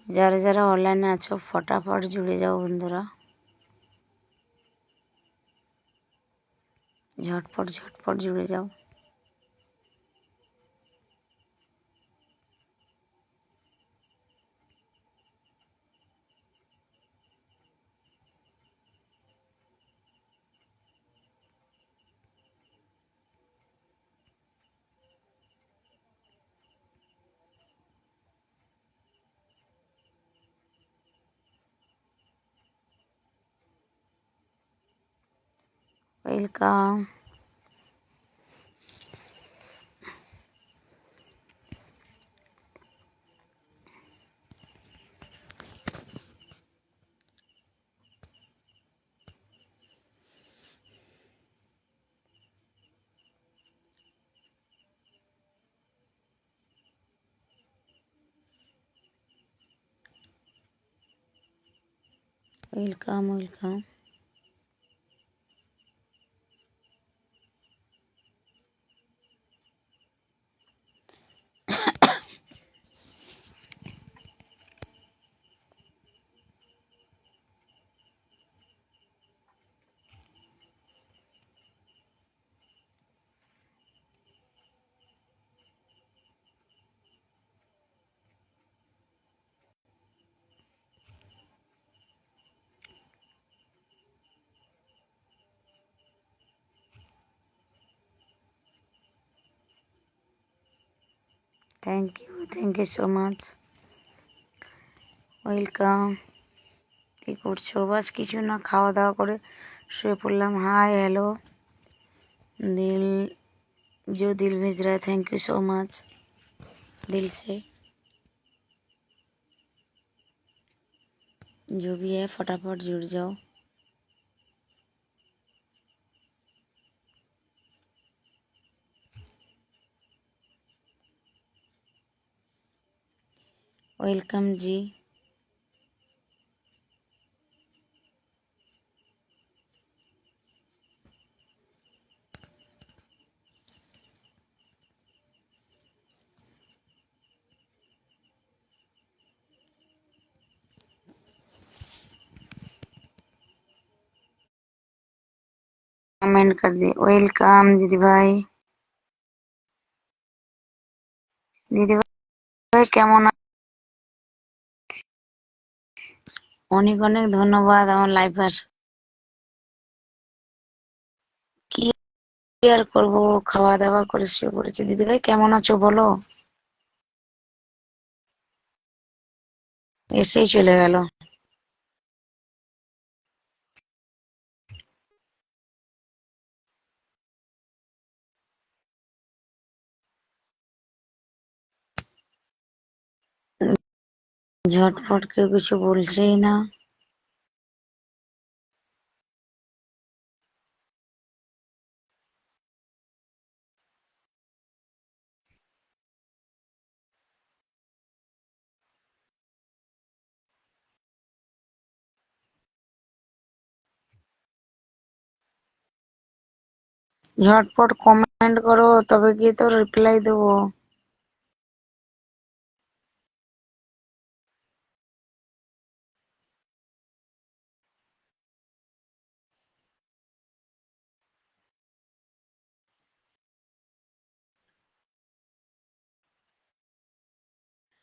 যারা যারা অনলাইনে আছো ফটাফট জুড়ে যাও বন্ধুরা, ঝটপট ঝটপট জুড়ে যাও। Welcome. Welcome welcome. Thank you so much. Welcome. কি করছো? বাস কিছু না, খাওয়া দাওয়া করে শুয়ে পড়লাম। हाय हेलो दिल, जो दिल भेज रहा है थैंक यू सो मच दिल से। जो भी है फटाफट जुड़ जाओ। वेलकम जी। कमेंट कर दिए। वेलकाम दीदी भाई। दीदी भाई কেমন? অনেক অনেক ধন্যবাদ আমার লাইফে আসা। কি আর করবো, খাওয়া দাওয়া করে শুয়ে পড়েছি। দিদি ভাই কেমন আছো বলো? এসেই চলে গেল। ঝটফট কেউ কিছু বলছেই না। झटपट कमेंट करो तबे गিয়ে তো রিপ্লাই দেবো।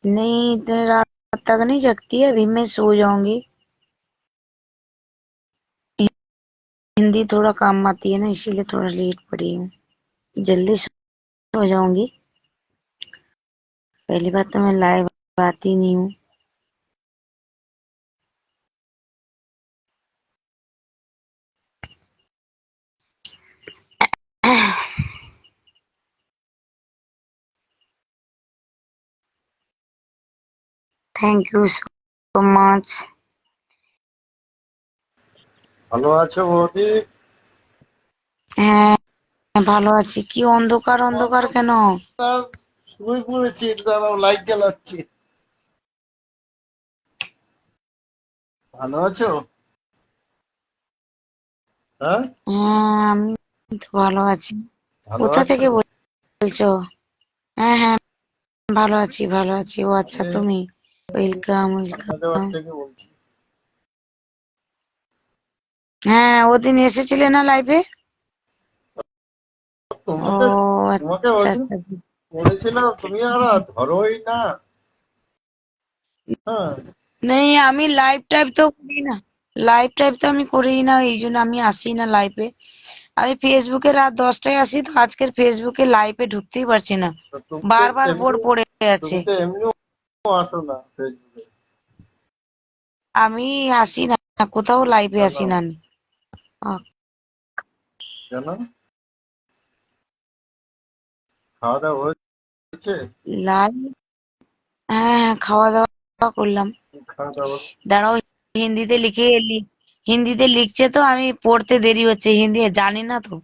नहीं, इतने रात तक नहीं जगती है, अभी मैं सो जाऊंगी। हिंदी थोड़ा काम आती है ना, इसीलिए थोड़ा लेट पड़ी हूँ। जल्दी सो जाऊंगी। पहली बात तो मैं लाइव आती नहीं हूँ। Thank you so much. ভালো আছো বৌদি? হ্যাঁ ভালো আছি। কি অন্ধকার অন্ধকার কেন? আর শুয়ে পড়েছি, দাঁড়াও লাইট জ্বালাচ্ছি। ভালো আছো? হ্যাঁ, হ্যাঁ আমি তো ভালো আছি। ভালো কোথা আছো? থেকে বলছো? হ্যাঁ হ্যাঁ ভালো আছি ভালো আছি। ও আচ্ছা, তুমি ওয়েলকাম ধন্যবাদ ওয়েলকাম। থেকে বলছি। হ্যাঁ, ওদিন এসেছিলে না লাইভে? ও তোমাকে তোমাকে আচ্ছা ওইদিন আচ্ছা। বলেছিলাম, তুমি আর ধরোই না। হ্যাঁ। নেই, আমি লাইভ টাইপ তো করি না। লাইভ টাইপ তো আমি করি না, এই জন্য আমি আসি না লাইভে। আমি ফেসবুকে রাত 10টায় আসি, তো আজকের ফেসবুকে লাইভে ঢুকতেই পারছি না, তো তুমি তো বারবার বোর্ড এমনি পড়ে তুমি যাচ্ছে। তো এমনিও আসো না ফেসবুকে। আমি আসি না, কোথাও লাইভে কেন? আসি না আমি। কেন? খাওয়া দাওয়া হয়েছে? লাইভ, হ্যাঁ হ্যাঁ, খাওয়া দাওয়া করলাম। খাওয়া দাওয়া। দাঁড়াও, হিন্দিতে হিন্দিতে লিখছে তো, আমি পড়তে দেরি হচ্ছে, হিন্দি জানি না তো।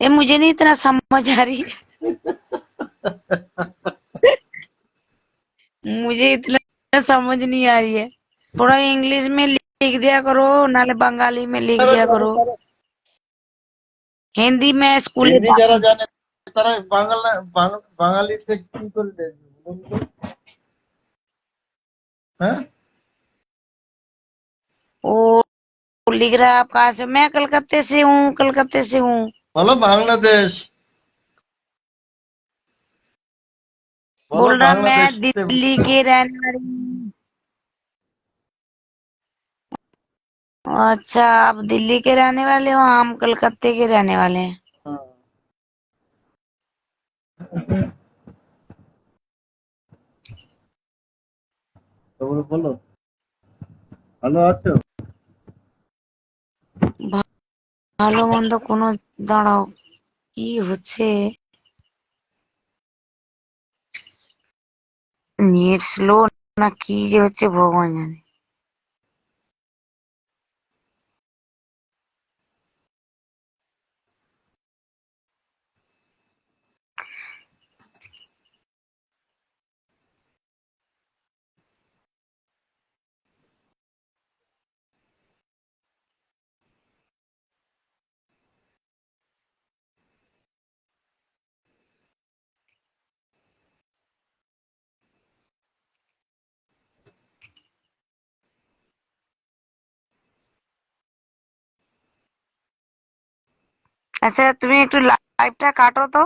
ये मुझे नहीं इतना समझ आ रही है, मुझे इतना समझ नहीं आ रही है। थोड़ा इंग्लिश में लिख दिया करो, नाले बंगाली में लिख যারা दिया জানে करो। তারা, हिंदी में स्कूले হিন্দি যারা जाती। জানে তারা বাঙালিতে কি করে দেখবে বলুন তো? হ্যাঁ। वो लिख रहा है आप कहाँ से? मैं कलकत्ते से हूँ, कलकत्ते से हूँ। বলো বাংলাদেশ। বলো बोल रहा मैं বাংলাদেশ তে। दिल्ली के रहने वाली हूँ। अच्छा, आप दिल्ली के रहने वाले हो, हम कलकत्ते के रहने वाले हैं। হ্যাঁ। তারপরে বলো, ভালো আছো? ভালো মন্দ কোনো, দাঁড়াও, কি হচ্ছে, নেট স্লো না কি যে হচ্ছে ভগবান জানে। আচ্ছা, তুমি একটু লাইভটা কাটো তো।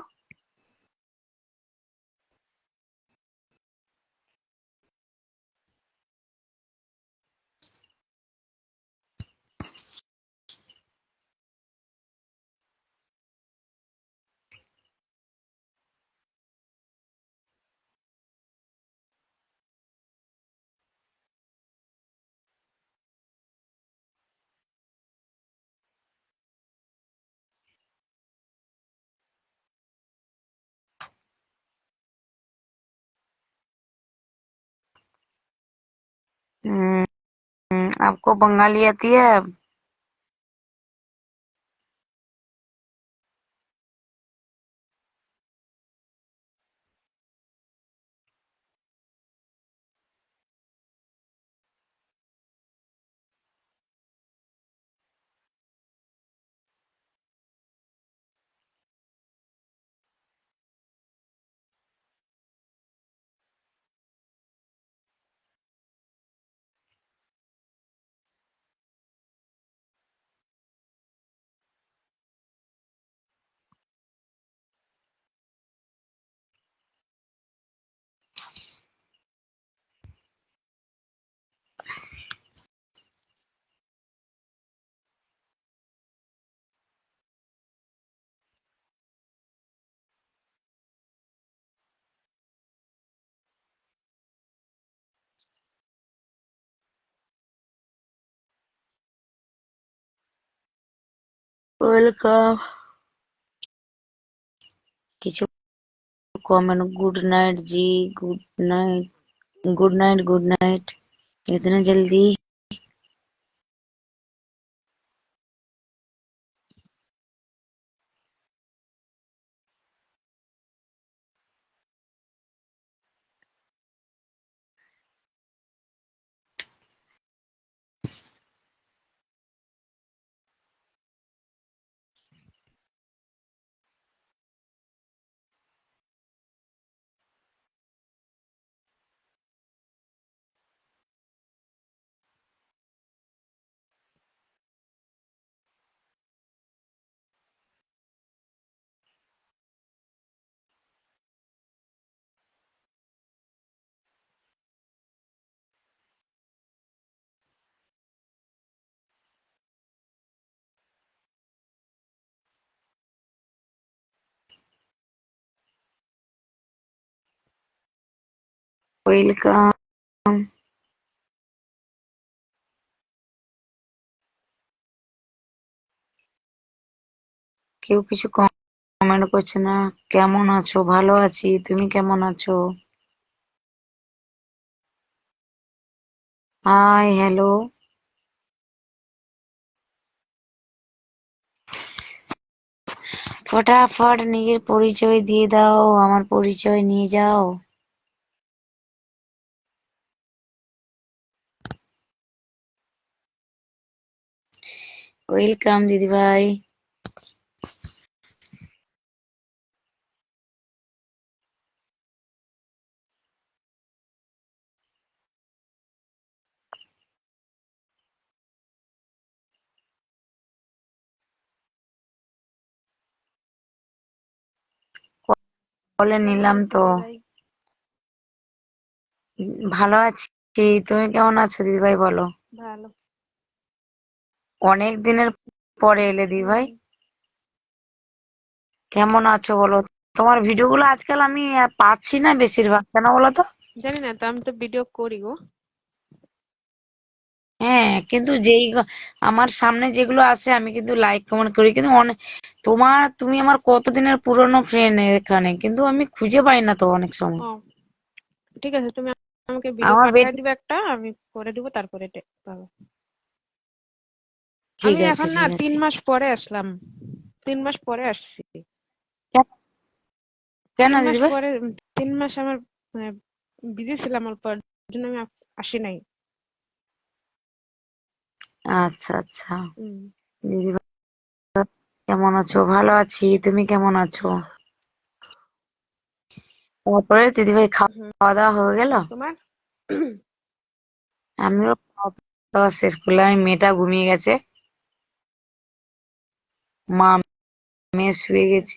हम्म, आपको बंगाली आती है? ওয়েলকাম। কিছু कमेंट, गुड नाइट जी, good night, good night, good night. इतने जल्दी? ওয়েলকাম। কেউ কিছু কমেন্ট করছে না। কেমন আছো? ভালো আছি, তুমি কেমন আছো? Hi, hello. ফটাফট নিজের পরিচয় দিয়ে দাও, আমার পরিচয় নিয়ে যাও। ওয়েলকাম দিদিভাই। বলে নিলাম তো। ভালো আছি, তুমি কেমন আছো দিদিভাই বলো? ভালো। অনেক দিনের পরে এলে দিদিভাই। কেমন আছো বলো? তোমার ভিডিওগুলো আজকাল আমি পাচ্ছি না বেশিরভাগ, কেন বলো তো? জানি না তো, আমি তো ভিডিও করি গো। হ্যাঁ, কিন্তু আমার সামনে যেগুলো আছে আমি কিন্তু লাইক কমেন্ট করি, কিন্তু অনেক তুমি আমার কতদিনের পুরনো ফ্রেন্ড এখানে, কিন্তু আমি খুঁজে পাই না তো অনেক সময়। ও ঠিক আছে, তুমি আমাকে ভিডিও আমার পাঠিয়ে দিবে একটা, আমি করে দিব, তারপরে এটা পাবো। ঠিক আমি আছে এখন না ঠিক 3 আছে। মাস পরে আসলাম, 3 মাস পরে আসছি। কেন কেন 3 মাস দিদিভাই? পরে, 3 মাস আমার বিজি ছিলাম অল্প, এর জন্য আমি আসি নাই। আচ্ছা আচ্ছা। হুম। দিদিভাই কেমন আছো? ভালো আছি, তুমি কেমন আছো? তারপরে দিদিভাই হুম। খাওয়া দাওয়া হয়ে গেল? তোমার? আমিও খাওয়া দাওয়া শেষ করলাম। আমি মেয়েটা ঘুমিয়ে গেছে, মা মেয়ে শুয়ে গেছে,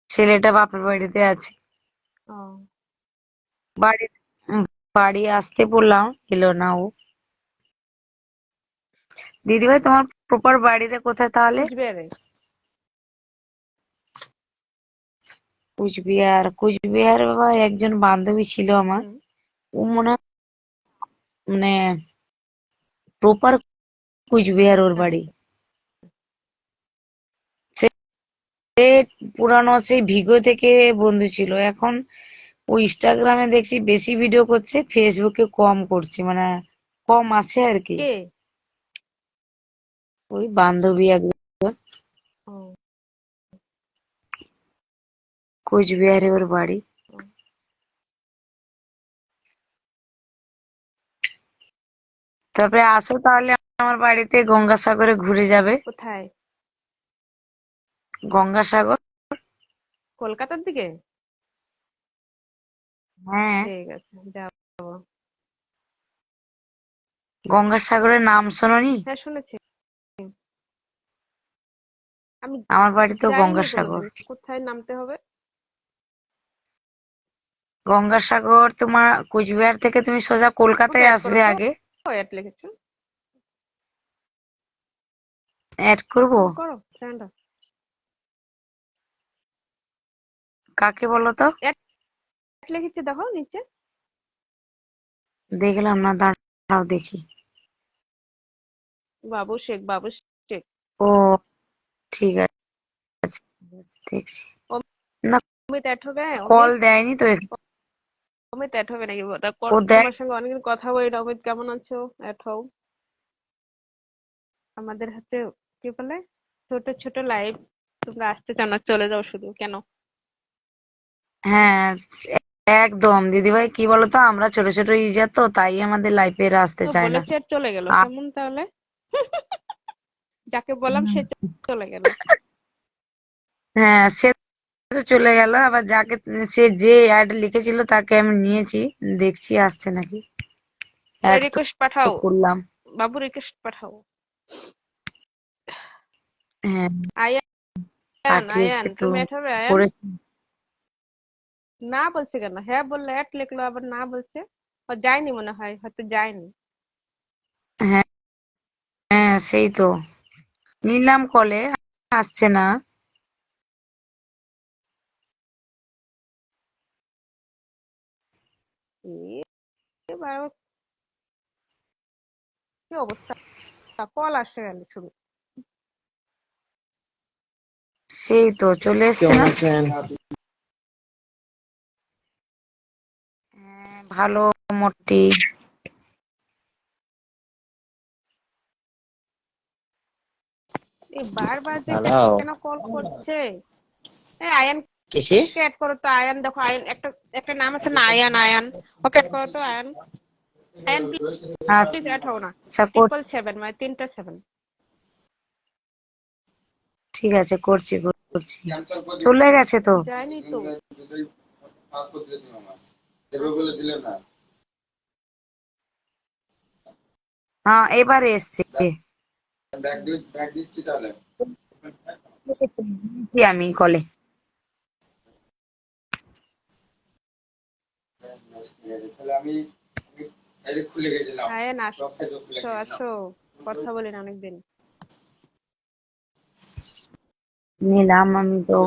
ছেলেটা বাপের বাড়িতে আছে। ও বাড়ি বাড়ি আসতে বললাম, এলো না ও। দিদিভাই তোমার প্রপার বাড়িটা কোথায় তাহলে? কুচবিহারে। কুচবিহার। কুচবিহার বাবা, একজন বান্ধবী ছিল আমার, হুম। ও মনে হয় মানে প্রপার কুচবিহার ওর বাড়ি। আচ্ছা। সে পুরানো সেই ভিগো থেকে বন্ধু ছিল, এখন ও ইনস্টাগ্রামে দেখছি বেশি ভিডিও করছে, ফেসবুকে কম করছে, মানে কম আছে আর কি। কে? ওই বান্ধবী একজন, ও কোচবিহারে ওর বাড়ি। ও, তারপরে আসো তাহলে আমার বাড়িতে, গঙ্গাসাগরে ঘুরে যাবে। কোথায়? গঙ্গাসাগর। কলকাতার দিকে? হ্যাঁ, ঠিক আছে, যাবো। গঙ্গাসাগরের নাম শোনোনি? হ্যাঁ, শুনেছি। আমি আমার বাড়ি তো যাইনি গঙ্গাসাগর। কোনোদিন। কোথায় নামতে হবে? গঙ্গাসাগর তোমার কোচবিহার থেকে তুমি সোজা আমাকে কলকাতায় অ্যাড করো আসবে তো। আগে। অ্যাড লিখেছো? অ্যাড করবো? করো ফ্রেন্ড। কাকে বলো তো? অ্যাড লিখেছি, দেখো নিচে। দেখলাম না, দাঁড়াও দেখি। বাবু শেখ, বাবু শেখ। ও ঠিক আছে, ঠিক আছে, দেখছি। না, অমিত অ্যাড হবে? কল অমিত, দেয়নি তো অমিত অ্যাড হবে নাকি? ও দেয়। তোমার সঙ্গে অনেকদিন কথা বলি না। অমিত কেমন আছো? অ্যাড হও। আমাদের হাতে কি বলে, ছোট ছোট লাইভ। তোমরা আসতে চাও না, চলে যাও শুধু কেন? হ্যাঁ, একদম দিদিভাই, কি বলতো, আমরা ছোট ছোট ইউজার তো, তাই আমাদের লাইফে আসতে তো চায় না। বলেছে আর চলে গেল, আর কেমন তাহলে? যাকে বললাম সে চলে গেল। হ্যাঁ, সে তো চলে গেল, আবার সে যে অ্যাড লিখেছিল তাকে আমি নিয়েছি, দেখছি আসছে নাকি। অ্যাড রিকোয়েস্ট তো পাঠাও, করলাম। বাবু রিকোয়েস্ট পাঠাও। হ্যাঁ, আয়ান, পাঠিয়েছে আয়ান তো, তুমি অ্যাড হবে? আয়ান করেছি। না বলছে কেন? হ্যাঁ বললে অ্যাড লিখলো, আবার না বলছে। ও যায়নি মনে হয়, হয়তো যায়নি। হ্যাঁ হ্যাঁ, সেই তো নিলাম কলে, আসছে না। এবার কি অবস্থা, কল আসে গেল শুধু। সেই তো চলে এসছে কেমন না। আছেন? হ্যাঁ, ভালো মোটামুটি। এই বারবার যে হ্যালো, কেন কল করছে। এই আয়ান কিসে? কে অ্যাড করো তো, আয়ান দেখো, আয়ান একটা একটা নাম আছে না, আয়ান, আয়ান ওকে অ্যাড করো তো, আয়ান। আয়ান প্লিজ অ্যাড হও না। আচ্ছা 777 মানে 3টা 7। ঠিক আছে, করছি করছি। চলে গেছে তো। যায়নি তো। হ্যাঁ, এবারে এসছে। আমি কলে। আয়ান আসো আসো, কথা বলি না অনেকদিন। নিলাম আমি তো।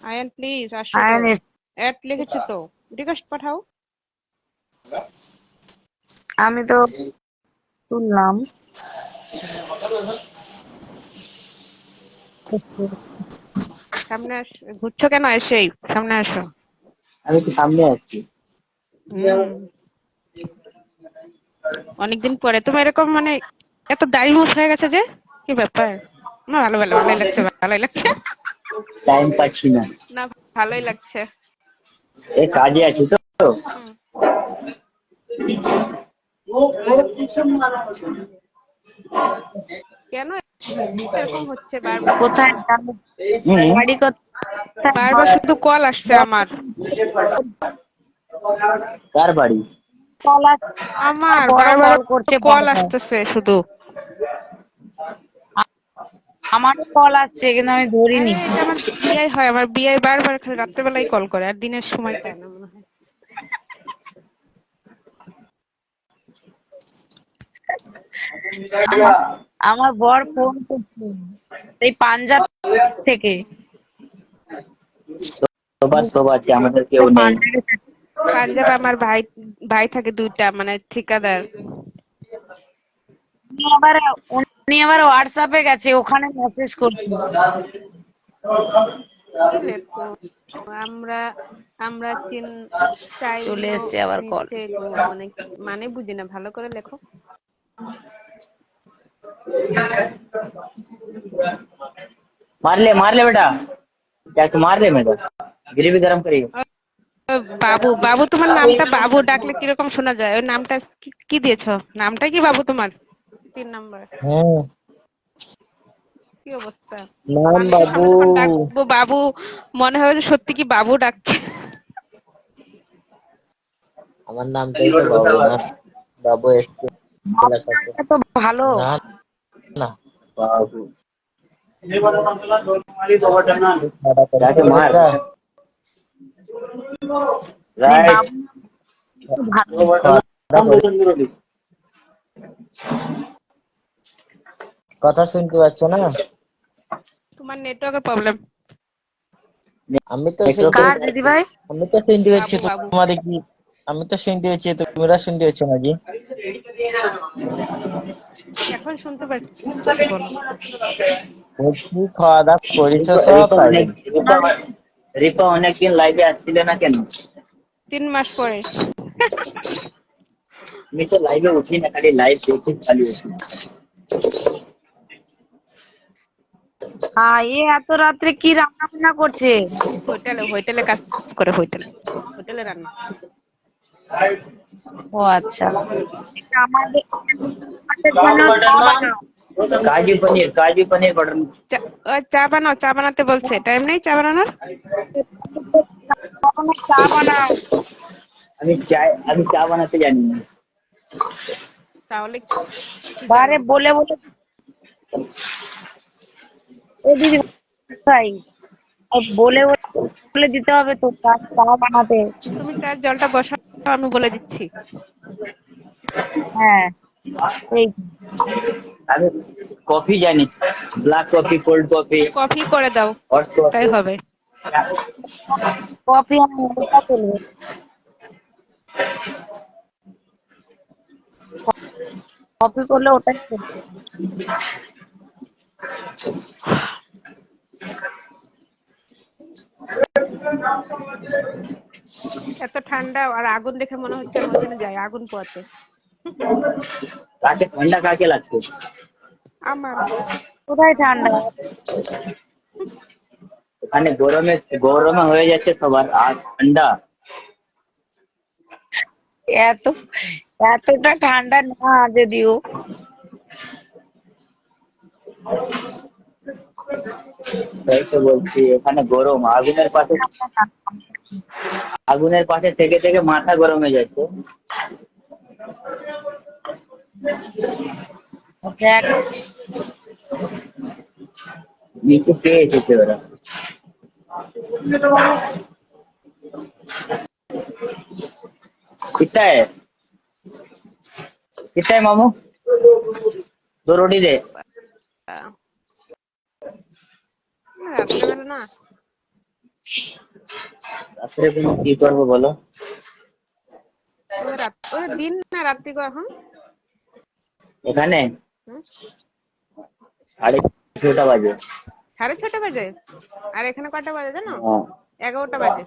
আয়ান প্লিজ আসো, আয়ান অ্যাড লিখেছে তো, রিকোয়েস্ট পাঠাও। আমি তো শুনলাম। সামনে ঘুরছো কেন, এসেই সামনে আসো। আমি তো সামনে আছি। হুম, অনেকদিন পরে তুমি এরকম মানে এত দাড়ি মোছ হয়ে গেছে যে, কি ব্যাপার? না, ভালো ভালো, ভালোই লাগছে, ভালোই লাগছে। টাইম পাচ্ছি না, না, ভালোই লাগছে। এই কাজে আছি তো। হুম, ভালোই লাগছে। কেন এরকম হচ্ছে বারবার? কোথায় যাবো? বাড়ি কোথায়? বারবার শুধু কল আসছে আমার। কার বাড়ি? কল আমার বড় বারবার কল করছে কল বারবার। আসতেছে শুধু। আমারও কল আসছে কিন্তু আমি আরে ধরিনি। এটা আমার বিয়ে হয়, আমার বিয়ে বারবার খালি রাত্রেবেলাই কল করে, আর দিনের সময় পায় না মনে হয়। আমার বর ফোন করছে এই পাঞ্জাব থেকে। সবার সব আছে, আমাদের কেউ নেই। পাঞ্জাবে থাকে। পাঞ্জাবে আমার ভাই, ভাই থাকে 2টা, মানে ঠিকাদার। উনি আবার উনি আবার হোয়াটসঅ্যাপে গেছে, ওখানে মেসেজ করছে। কি লেখো? আমরা আমরা চলে চাইনো এসছে আবার কল। নিচে গো, মানে মানে বুঝি না, ভালো করে লেখো। मार ले बेटा, क्या तू मार ले मेरा, ग्रेवी गरम करिए। ও, বাবু, বাবু তোমার নামটা বাবু ডাকলে কিরকম শোনা যায়? ওই নামটা কি কি দিয়েছো? নামটা কি বাবু তোমার? 3 নাম্বার। হ্যাঁ, কি অবস্থা? নাম মানুষের বাবু। সামনে যখন ডাকবো বাবু, মনে হয় যে সত্যি কি বাবু ডাকছে। আমার নামটাই তো বাবু না, বাবু এসছে এলাকাতে। এটা তো ভালো। না না, বাবু যাকে মার, মানে রাইট। বাবু তো ভালো। কথা শুনতে পাচ্ছ না? তোমার নেটওয়ার্কের প্রবলেম। আমি তো শুনতে কার দিদি ভাই? আমি তো শুনতে পাচ্ছি, বাবু বাবু। তোমাদের কি? আমি তো শুনতে পাচ্ছি, তোমরা শুনতে পাচ্ছ নাকি? এখন শুনতে পাচ্ছি, বলো। বলছি খাওয়া দাওয়া করেছো সব? না, রিপা অনেকদিন লাইভে আসছিল না কেন? 3 মাস পরে। আমি তো লাইভে উঠি না, খালি লাইভ দেখি, খালি উঠি। হ্যাঁ, এত রাত্রে কি রান্না বান্না করছে? হোটেলে, হোটেলে কাজ করে, হোটেলে, হোটেলে রান্না। ও আচ্ছা, এটা আমাদের জন্য চা বানাও। काजू पनीर बटर। চা বানাও, চা বানাতে বলছে, টাইম নেই চা বানানোর। কখনো চা বানাও। अभी चाय बनाते जानी है। তাহলে কি বারে জানো? বলে বলে, ও দিদি ভাই, আর বলে বলে দিতে হবে তো চা চা বানাতে। তুমি চার জলটা বসাও, আমি বলে দিচ্ছি। হ্যাঁ, এই আমি কফি জানি, black coffee, cold coffee, coffee করে দাও, হট তাই কফি। হবে। কফি আর ওটা চলবে, কফি করলে ওটাই চলবে। এত ঠান্ডা আর আগুন দেখে মনে হচ্ছে আমি ওখানে যাই আগুন পোয়াতে। কাকে ঠান্ডা কাকে লাগছে? আমার কোথায় ঠান্ডা? এখানে গরমে গরমে হয়ে যাচ্ছে সবার, আর ঠান্ডা। এত এতটা ঠান্ডা না যদিও। তাই তো বলছি, এখানে গরম, আগুনের পাশে থেকে থেকে মাথা গরম হয়ে যাচ্ছে। দেখ, নিচে পেয়ে এসেছে ওরা। कितना है कितना है मामू? 2 रोटी दे। রাত্রেবেলা না, রাত্রে তুমি কি করবো বলো? ওদের দিন না রাত্রি গো এখন। এখানে হুম? 6:30 বাজে। 6:30 বাজে? আর এখানে কটা বাজে জানো? হ্যাঁ। 11টা বাজে।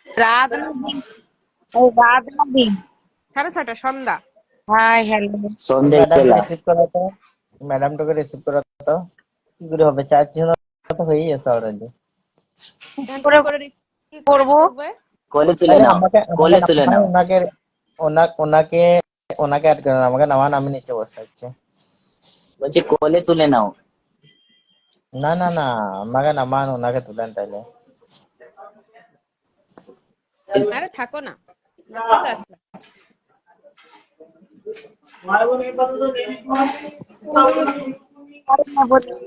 রাত না দিন, রাত না দিন। 6:30 সন্ধ্যা। Hi hello. সন্ধ্যেবেলা। রিসিভ করা তো, ম্যাডামটাকে রিসিভ করা তো কি করে হবে? 4 জন তো হয়েই গেছে অলরেডি। এখন করে কি করে কি করবো? করবে? কোলে তুলে আরে নাও, আমাকে কোলে তুলে নাও। ওনাকে ওনাকে ওনাকে অ্যাড করেন, আমাকে নামান, আমি নিচে বসে থাকছি। বলছি কোলে তুলে নাও। না না না, আমাকে নামান, ওনাকে তুলেন তাইলে। আরে থাকো না, চলে আসবে।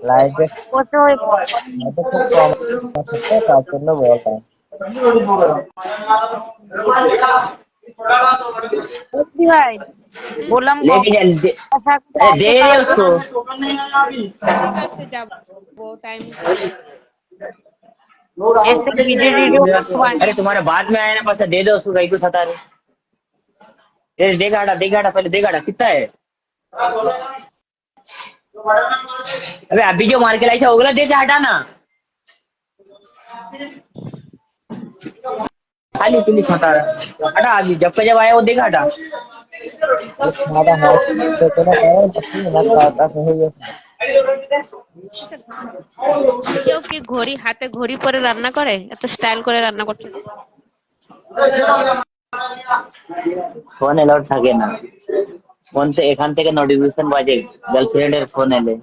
লাইভে বসে ওই খুব কম আছে তো, তার জন্য বললাম। বলছি ভাই, বললাম लेके जा গঙ্গাসাগর अरे আসতে दे रहे পারবে? उसको। ঠিক আছে যাবো, টাইম এস থেকে ভিডিও টিডিও अरे तुम्हारे बाद में आया ना, पैसा दे दो उसको, कहीं को सता रहे। दे गाड़ा पहले, दे गाड़ा कितना है? अबे अभी जो मार के लाई था ओगला दे के हटा ना, खाली पुलिस हटा रहा। हटा अभी, जब आया वो दे के हटा। খাওয়া হয় তো কোনো কারণ বাকি না, খাওয়া হয়ে গেছে। কেউ কি ঘড়ি হাতে ঘড়ি পরে রান্না করে? এত স্টাইল করে রান্না করছে যে। ফোন এলাউড থাকে না, ফোন এখান থেকে নোটিফিকেশন বাজে গার্লফ্রেন্ডের ফোন এলে।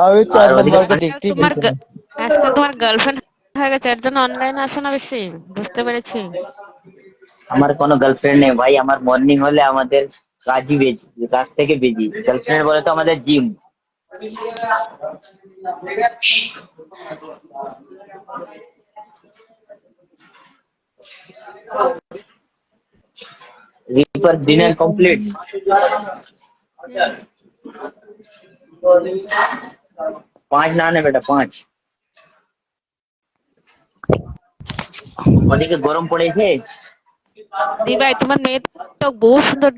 আমি 4 আর ওদিকে নম্বরকে দেখতেই তোমার পেয়েছি না। আজকাল তোমার গার্লফ্রেন্ড হয়ে গেছে, এর জন্য অনলাইনে আসো না বেশি, বুঝতে পেরেছি। আমার কোনো গার্লফ্রেন্ড নেই ভাই, আমার মর্নিং হলে আমাদের কাজই বেজি, কাজ থেকে বেজি। গার্লফ্রেন্ড বলে তো আমাদের জিম। Reaper dinner complete. 5 নান है बेटा, 5। ওদিকে গরম পড়েছে। দি ভাই তোমার মেয়ে তো বহু সুন্দর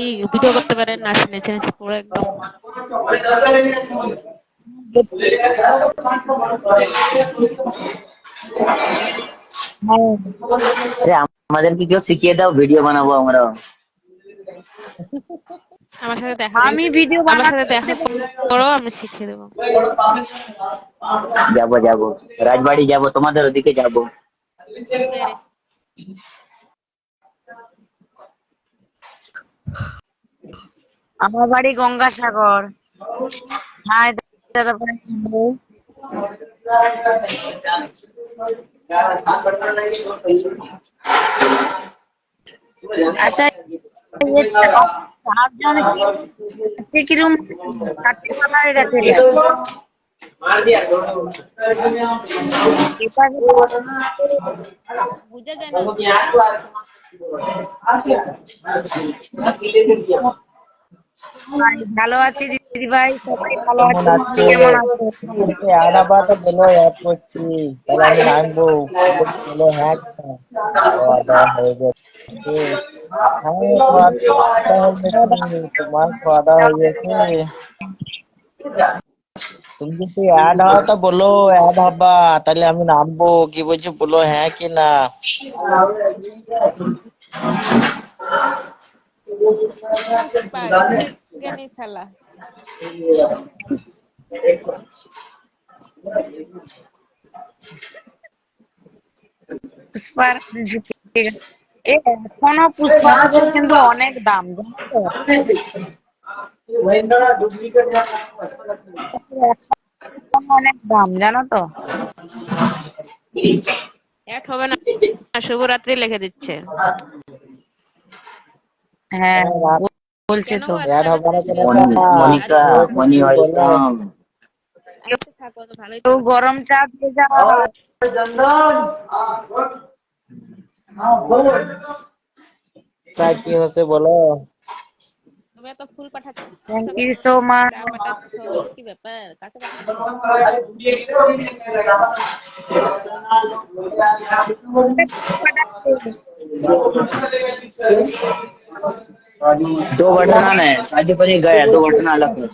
এই ভিডিও করতে পারে, নাচ নেচে নেচে পুরো একদম। আরে আমাদেরকে কেউ শিখিয়ে দাও, ভিডিও বানাবো আমরা। আমার সাথে আমি ভিডিও আমার সাথে বানাতে দেখা করো, আমি শিখিয়ে দেবো। যাবো রাজবাড়ি যাবো, তোমাদের ওদিকে যাবো। আমার বাড়ি গঙ্গাসাগর। হাই দাদা ভাই। আচ্ছা, 4 জন কিরকম কাটতে পারে? এপাশে বুঝা যায় না। ভাই, ভালো আছি দিদি ভাই, সবাই ভালো কেমন আছে, তুমি আছে? কেমন আছো? যদি অ্যাড হবা তো বলো, অ্যাড করছি, তাহলে আমি নামবো। বলো হ্যাঁ কি না? খাওয়া দাওয়া হয়ে গেছে? হ্যাঁ, খাওয়া দাওয়া হয়ে গেছে। তোমার খাওয়া দাওয়া হয়ে গেছে? তুমি যদি অ্যাড হও তো বলো, অ্যাড হবা, তাহলে আমি নামবো। কি বলছো, বলো হ্যাঁ কি না? পুষ্পা কে নেই শালা। পুষ্পার ঝুঁকে গেছে। এখনো পুষ্পার কিন্তু অনেক দাম, জানো তো? এখনো অনেক দাম, জানো তো? অ্যাড হবে না, শুভরাত্রি লিখে দিচ্ছে। হ্যাঁ, হ্যাঁ, রাত বলছে কেন তো। গো এত অ্যাড হবা তাড়াতাড়ি না কেন? লিখে মনি দিচ্ছে? আরে মনিকা মনি বলো। ওয়েলকাম। আচ্ছা থাকো তো, ভালোই তো তো। গরম চা দিয়ে যাও। তা কি হচ্ছে বলো? তুমি এত ফুল পাঠাচ্ছ থ্যাংক কেন? You so much. চা পাঠাচ্ছ, কি ব্যাপার, কাকে পাঠাচ্ছ? दो बटन आना है, शादी पर ही गया, दो बटन अलग है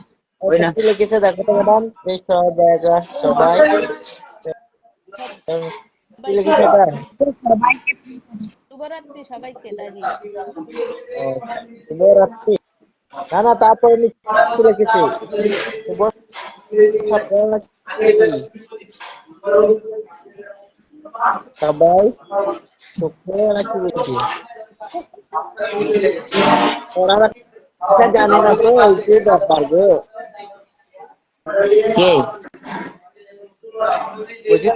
वही ना। কি লিখেছে দেখো তো ম্যাডাম, এই সব জায়গা সবাই কি সবাইকে লিখেছে এটা? সবাইকে শুভরাত্রি সবাইকে দাজি। ও, শুভরাত্রি। না না, তারপর আমি কি লিখেছি? শুভ সকাল নাকি? সবাই সুখে নাকি বলছি? ওরা জানে না তো, এই যে ব্যাপার গো। के বলছি,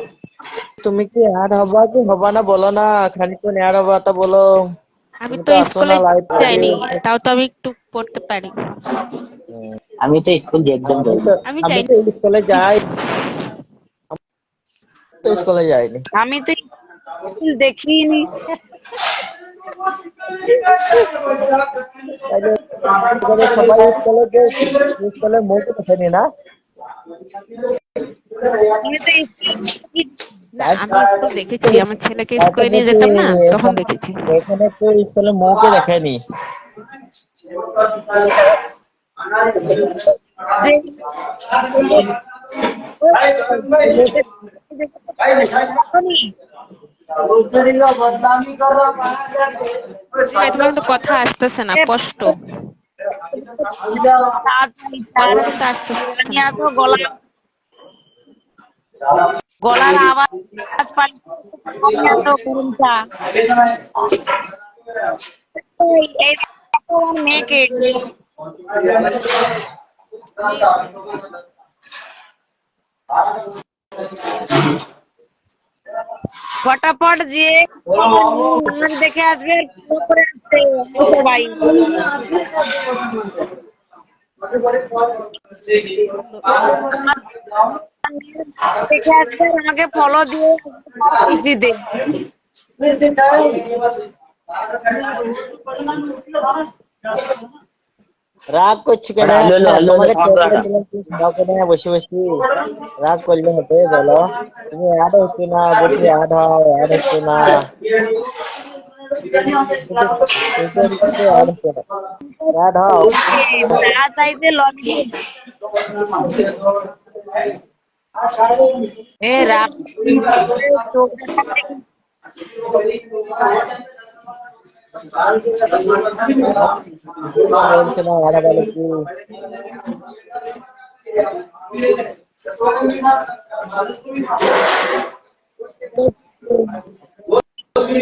তুমি কি অ্যাড হবা কি হবা না বলো না, খানিকক্ষণ অ্যাড হবা তা বলো। আমি তুমি তো তো আসো না স্কুলে লাইভ থেকে। যাইনি, তাও তো আমি একটু পড়তে পারি। আমি তো স্কুল একদম আমি যাইনি। তো আমি আমি যাই। তো স্কুলে যাই, তো স্কুলে যাইনি। আমি তো স্কুল দেখিনি। তাইলে এখানে সবাই স্কুলে যে স্কুলে মুখ দেখেনি না? আমি তো স্কুল না তাই আমি স্কুল দেখেছি, আমার ছেলেকে তাই তো স্কুলে নিয়ে বলছি, যেতাম না, তখন এখানে দেখেছি। এখানে তো স্কুলে মুখে দেখেনি। দিদি ভাই তোমার কিন্তু কথা আসতেছে না, কষ্ট। তাড়াতাড়ি কথা কিন্তু আসতেছে নিয়ে না। আসো, গলার আওয়াজ পাল্টে নিয়ে আসো গরম চা। এই দেখো আমার মেয়েকে। মেয়ে ফটাফট যে নাচ দেখে আসবে, ভালো করে আসবে সবাই। দেখে আসবে আর আমাকে ফলো দিয়ে খুশিতে। রাগ করছি কেন? बड़ा हल्लो हल्लो हल्लो তোমাকে साउंड টেবিলে रहा ছিলাম, তুমি খাও কেন বসে বসে? রাগ করলে হবে বলো? তুমি অ্যাড হচ্ছে না, বলছি অ্যাড হও, অ্যাড হচ্ছে না। কিন্তু অ্যাড হচ্ছে না, অ্যাড হও। চা চাইতে লবি এ রাগ চোখ দেখাচ্ছে কি? বলছে না, অ্যাড বলে কি?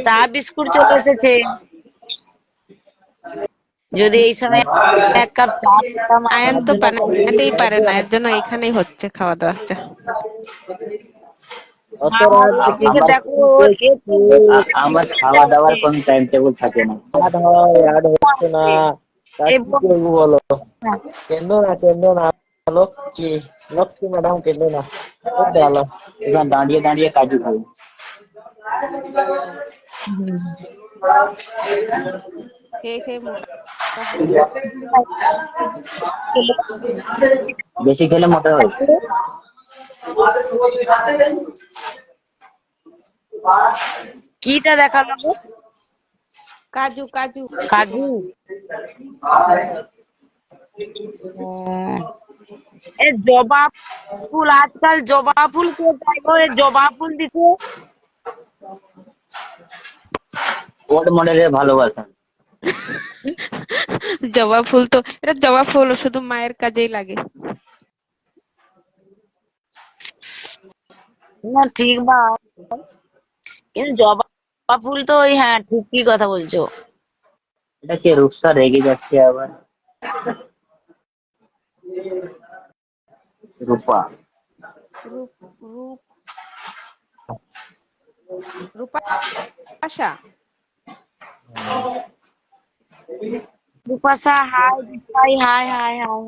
চা বিস্কুট চলে এসেছে। যদি এই সময় এক কাপ চা পেতাম আয়ান তো বানাতেই পারে না, এর জন্য এখানেই হচ্ছে খাওয়া দাওয়াটা। অত রাত থেকে এদিকে আমার দেখো আমার খাওয়া দাওয়ার কোনো টাইম টেবিল থাকে না। অ্যাড হয়, অ্যাড হচ্ছে না, তা এই কি করবো বলো? কেন না, কেন না, বলো কি? লক্ষ্মী ম্যাডাম কেঁদে না, খুব ভালো। এখানে দাঁড়িয়ে দাঁড়িয়ে কাজু খাই। খেয়ে খেয়ে মোটা হয়ে যাবে। বেশি খেলে মোটা হয়। কিটা দেখালো গো? কাজু কাজু। কাজু? ও, এ জবা ফুল, আজকাল জবা ফুল কোথায় গো? এ জবা ফুল দিছে। ওল্ড মডেলের ভালোবাসা। জবা ফুল তো, এটা জবা ফুল শুধু মায়ের কাজেই লাগে। না ঠিক বা, কিন্তু জবা ফুল তো ওই, হ্যাঁ ঠিকই কথা বলছো। এটা কি রূপসা রেগে যাচ্ছে আবার? রূপা। রূপ রূপ রূপাশা। বিপাশা, হাই ভাই, হাই হাই হাই।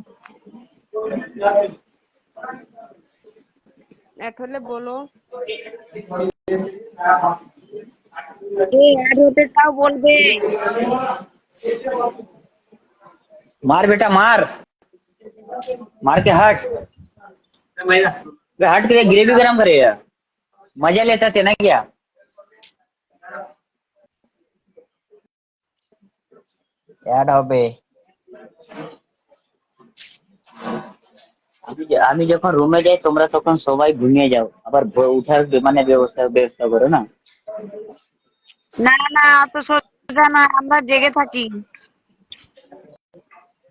অ্যাড হলে বলো। কে অ্যাড হতে চাও বলবে। मार बेटा मार, मार के हट। बे हट के ग्रेवी गरम करे यार, मजा लेता थे ना क्या? অ্যাড হবে। আমি যখন রুমে যাই তোমরা তখন সবাই ঘুমিয়ে যাও, আবার উঠার মানে ব্যবস্থা ব্যবস্থা করো না। না না, অত সোজা না, আমরা জেগে থাকি।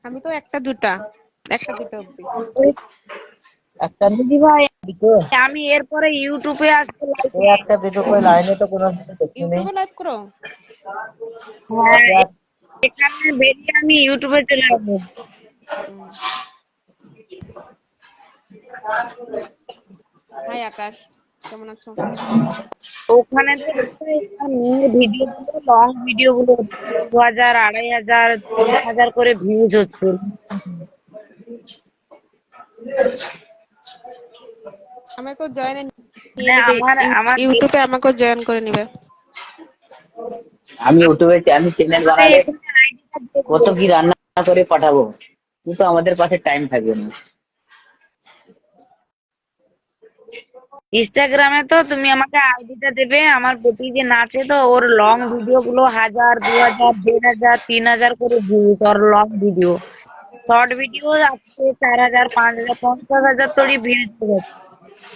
আমি তো একটা দুটা অব্দি। একটা দিদি ভাই, দিকে, আমি এরপরে ইউটিউবে আসতে এই লাইভে। একটা দুটো করে লাইনে তো কোনো কিছু দেখিনি। ইউটিউবে লাইভ করো। হ্যাঁ, দেখ, এখানে বেরিয়ে আমি ইউটিউবে চলে আসবো। হুম। হাই আকাশ, কেমন আছো? ওখানে তো মেয়ের ভিডিও গুলো, লং ভিডিও গুলো 2,000, 2,500, 3,000 করে ভিউজ হচ্ছে। আমাকেও জয়েনে মানে নিয়ে নিবে। আমার আমার ইউটিউবে আমাকেও জয়েন করে নিবে। আমি ইউটিউবে আমি চ্যানেল আমাদের বানালে এখানে আইডিটা কত দেখবে। কি রান্না করে পাঠাবো, কিন্তু আমাদের পাশে টাইম থাকবে না। ইনস্টাগ্রামে তো তুমি আমাকে আইডিটা দেবে, আমার বেটি যে নাচে তো, ওর লং ভিডিও গুলো 1,000, 2,000, 1,500, 3,000 করে ভিউজ, ওর লং ভিডিও। শর্ট ভিডিও আছে 4,000, 5,000, 50,000 তোরই ভিউজ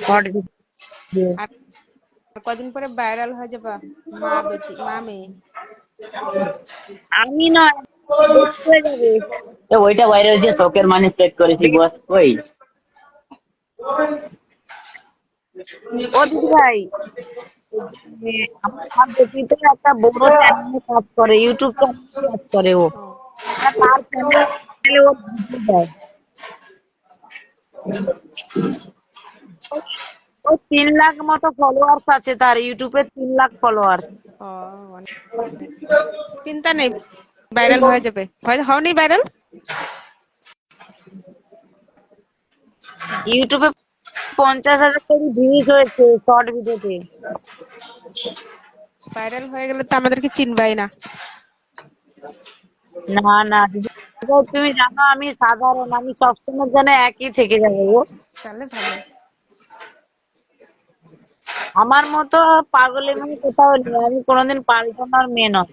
শর্ট ভিডিও। আর কদিন পরে ভাইরাল হয়ে যাবা, মা মেয়ে। আমি নয়, দেখতে যাবে। তো ওইটা বাইরে হচ্ছে শখের মানে সেট করেছি বস ওই। ও দিদি ভাই, আমার বেটি তো একটা বড় চ্যানেলে কাজ করে, ইউটিউব চ্যানেলে কাজ করে ও। ও, তার চ্যানেলে ও ভিডিও দেয়। ও 3 লাখ মতো ফলোয়ার্স আছে, তার ইউটিউবে 3 লাখ ফলোয়ার্স। ও, অনেক। চিন্তা নেই, ভাইরাল হয়ে যাবে। হওনি ভাইরাল? ইউটিউবে 50,000 করে ভিউজ হয়েছে শর্ট ভিডিওতে। ভাইরাল হয়ে গেলে তো আমাদেরকে চিনবাই না। না না দিদি ভাই, তুমি জানো আমি সাধারণ, আমি সবসময় যেন একই থেকে যাবো গো। তাহলে ভালো। আমার মতো পাগলে মানে কোথাও নেই, আমি কোনোদিন পাল্টানোর মেয়ে নয়।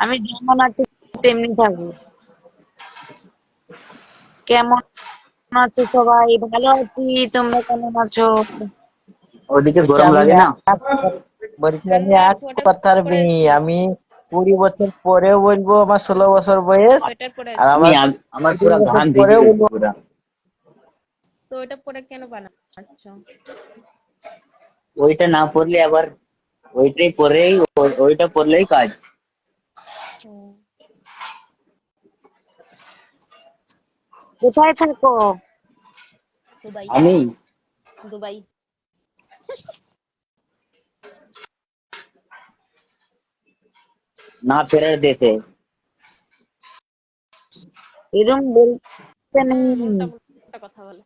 আমি যেমন আছি তেমনি থাকবো। কেমন আছো সবাই? ভালো আছি, তোমরা কেমন আছো? ওদিকে বলছি গরম আমি লাগে না? বলছি আমি ঠান্ডা এক সোয়েটার কথার পরে মেয়ে, ঘুমাও। আমি 20 বছর পরেও বলবো আমার 16 বছর বয়স, সোয়েটার পরে আর আছো? আমি আমার আমার 20 পুরো বছর ঘাম ভিজে পরেও গেছে বলবো। পুরা। সোয়েটার পরে কেন বানাচ্ছ? ওইটা না পড়লে আবার ওইটাই পরেই ওইটা পড়লেই কাজ। হুম। কোথায় থাকো? দুবাই। আমি দুবাই। না ফেরার দেশে। এরকম বলতে নেই। উল্টা উল্টা কথা বলে,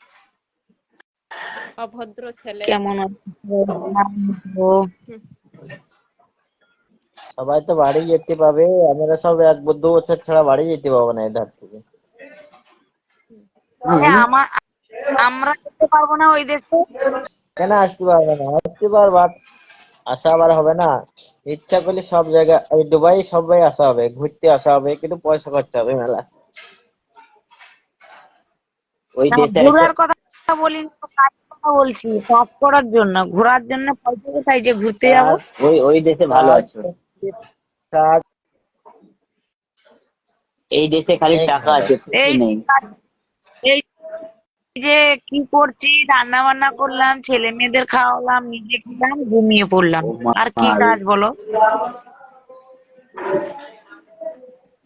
অভদ্র ছেলে। কেমন আছো? হুম। সবাই তো বাড়ি যেতে পাবে, আমরা সব 1-2 বছর ছাড়া বাড়ি যেতে পাবো না এধার থেকে। আমার আমরা যেতে পারবো না ওই দেশে। কেন আসতে পারবে না? আসতে পারবা, আসা আবার হবে না। ইচ্ছা করলে সব জায়গায়, এই দুবাই সবাই আসা হবে, ঘুরতে আসা হবে, কিন্তু পয়সা খরচা হবে মেলা। ওই না, দেশে এসে ঘোরার কথা বলিনি তো, কাজের কথা বলছি। কাজ করার জন্য, ঘোরার জন্য পয়সা কোথায় যে ঘুরতে যাবো? কাজ ওই দেশে ভালো কাজ আছো। কাজ এই দেশে খালি নেই টাকা ঘরে। আছে, খুশি এই নেই। এই যে কি করছি, রান্না বান্না করলাম, ছেলে মেয়েদের খাওয়ালাম, নিজে খেলাম, ঘুমিয়ে পড়লাম। ও মা, আর কি কাজ বলো?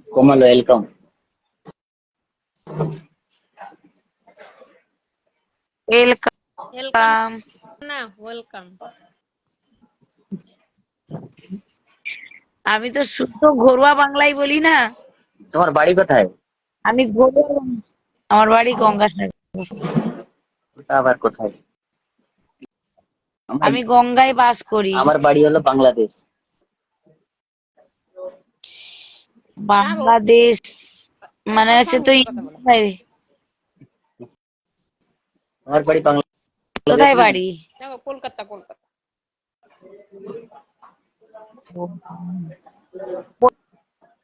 কোমল ওয়েলকাম। Welcome welcome. না, ওয়েলকাম। আমি তো শুদ্ধ ঘরোয়া বাংলায় বলি না। তোমার বাড়ি কোথায়? আমি ঘরোয়া, আমার বাড়ি গঙ্গাসাগর। ওটা আবার কোথায়? আমার আমি গঙ্গায় বাস করি। আমার বাড়ি হলো বাংলাদেশ। না গো, বাংলাদেশ মানে সবসময় হচ্ছে তো মিথ্যে কথা বলে। আমার বাড়ি বাংলাদেশ কোথায় না। বাড়ি? না গো, কলকাতা কলকাতা।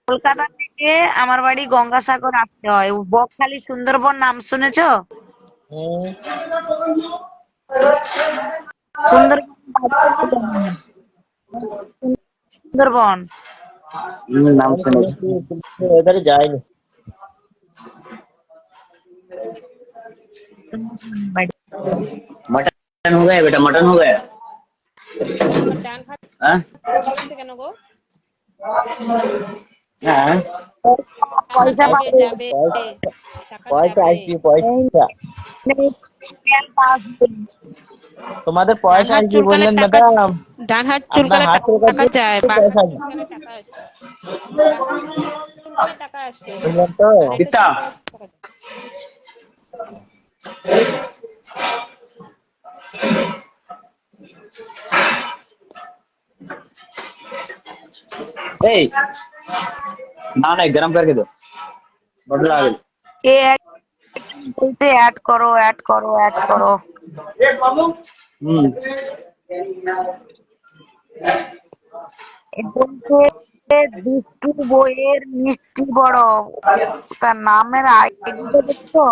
কলকাতা থেকে আমার বাড়ি গঙ্গাসাগর আসতে হয়। বকখালি সুন্দরবন নাম শুনেছো? হুম, সুন্দরবন, সুন্দরবন। নাম আমি শুনেছি। শুনেছি, কিন্তু এধারে যাইনি। বাড়ি। मटन हो गया बेटा, मटन हो गया। তোমার ডান হাত हाँ চুলকাচ্ছে কেন গো? हाँ। আচ্ছা, পয়সা যাবে পাবে। যাবে, পয়সা টাকা পয়সা যাবে। আসবে, পয়সা। তোমাদের ডান পয়সা হাত আসবে চুলকালে বললেন টাকা, ম্যাডাম। ডান হাত আপনার চুলকালে হাতের টাকা কাছে যায়, বাম পয়সা হাত আসবে, চুলকালে টাকা আসে। ডান হাত চুলকালে টাকা আসে, বুঝলেন তো? আর এটা कितना? চুলকালে টাকা যায়। ए ना नहीं, गरम करके दो, बटन आ गई। কে বলছে অ্যাড করো, অ্যাড করো, অ্যাড করো। हम्म। এ বলছে দুষ্টু বইয়ের মিষ্টি বড়। তার নামের আইডিটা দেখছো?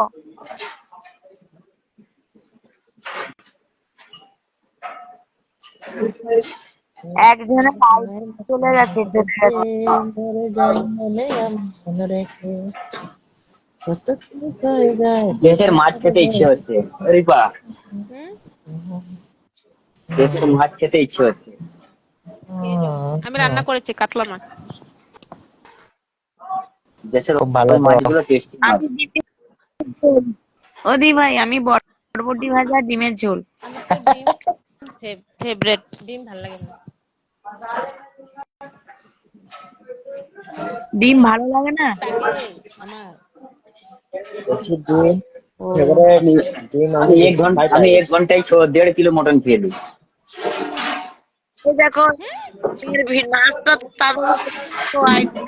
একজনের আইডি চলে গেছে, চলে গেছে। মরে যায় মনে মনে রেখে, কত কি করে যায় দেশের মাছ খেতে ইচ্ছে হচ্ছে, अरे বাহ, হুম, দেশের মাছ খেতে ইচ্ছে হচ্ছে। খেয়ে যাও। আমি রান্না করেছি কাতলা মাছ। দেশের খুব ভালো ওই তো। মাছগুলো টেস্টি মাছ। আমি ডিমের ঝোল। ও দি ভাই, আমি বরবটি ভাজা ডিমের ঝোল। আমার তো ডিম ফেভারিট, ডিম ভাল লাগে না। ডিম ভালো লাগে না? লাগে আমার। বলছি ডিম ও, ফেভারিট। আমি ডিম আমি আমি এক বেশি ঘন্টা খাই আমি তাই। এক ঘন্টায় 1.5 কিলো মটন খেয়ে দিই। এই দেখো, এর নাচটা তাদের তো আইডি।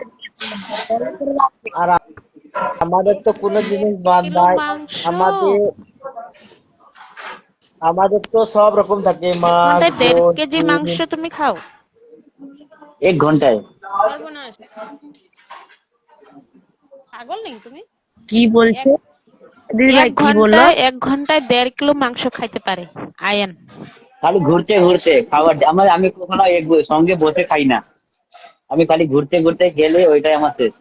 আর আমাদের তো কোনো জিনিস বাদ কিলো নাই। মাংস আমাদের আমাদের তো সব রকম থাকে, মাছ, ঘন্টায় দেড় গোশ, কেজি মাংস ডিম। তুমি খাও? এক ঘন্টায়। সর্বনাশ, পাগল নাকি তুমি? কি বলছে এক দিদি ভাই, এক কি বললো? ঘন্টায় 1 ঘন্টায় 1.5 কিলো মাংস খাইতে পারে আয়ান। খালি ঘুরতে ঘুরতে খাবার, আমি কখনো সঙ্গে বসে খাই না। আমি খালি ঘুরতে ঘুরতে গেলে ওইটাই আমার শেষ।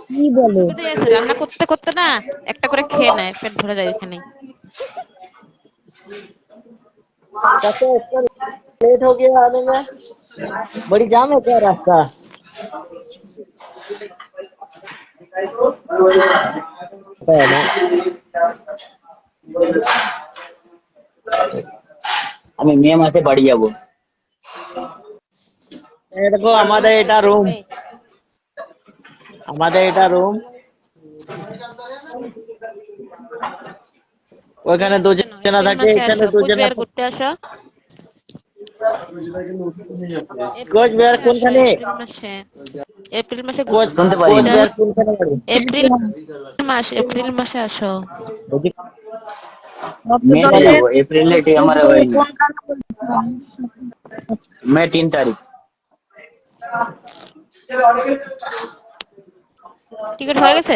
কি বলে? অসুবিধাই আছে, রান্না করতে করতে না একটা করে খেয়ে নেয়, পেট ভরে যায় ওখানেই। चाचा इतना लेट हो गया आने में, बड़ी जाम है क्या रास्ता? है ना। আমি মে মাসে বাড়ি যাব। ये देखो মে हमारे মাসে এটা রুম। যাবে? আমাদের এটা রুম, ওইখানে কেন দুজনা এপ্রিল থাকে, মাসে এখানে আসো, দুজনা কোচবিহার থাকে। ঘুরতে আসো। এপ্রিল কোচবিহার মাসে আসো, কোনখানে? এপ্রিল মাসে। এপ্রিল মাসে শুনতে পারিনি। ঘুরতে কোচবিহার আসো। কোনখানে বাড়ি? এপ্রিল এপ্রিল মাসে আসো। বলছি मई से তোদের अप्रैल लेट हमारा তোদের वही কোনখানে বলছিলাম? मई 3 तारीख। টিকিট হয়ে গেছে?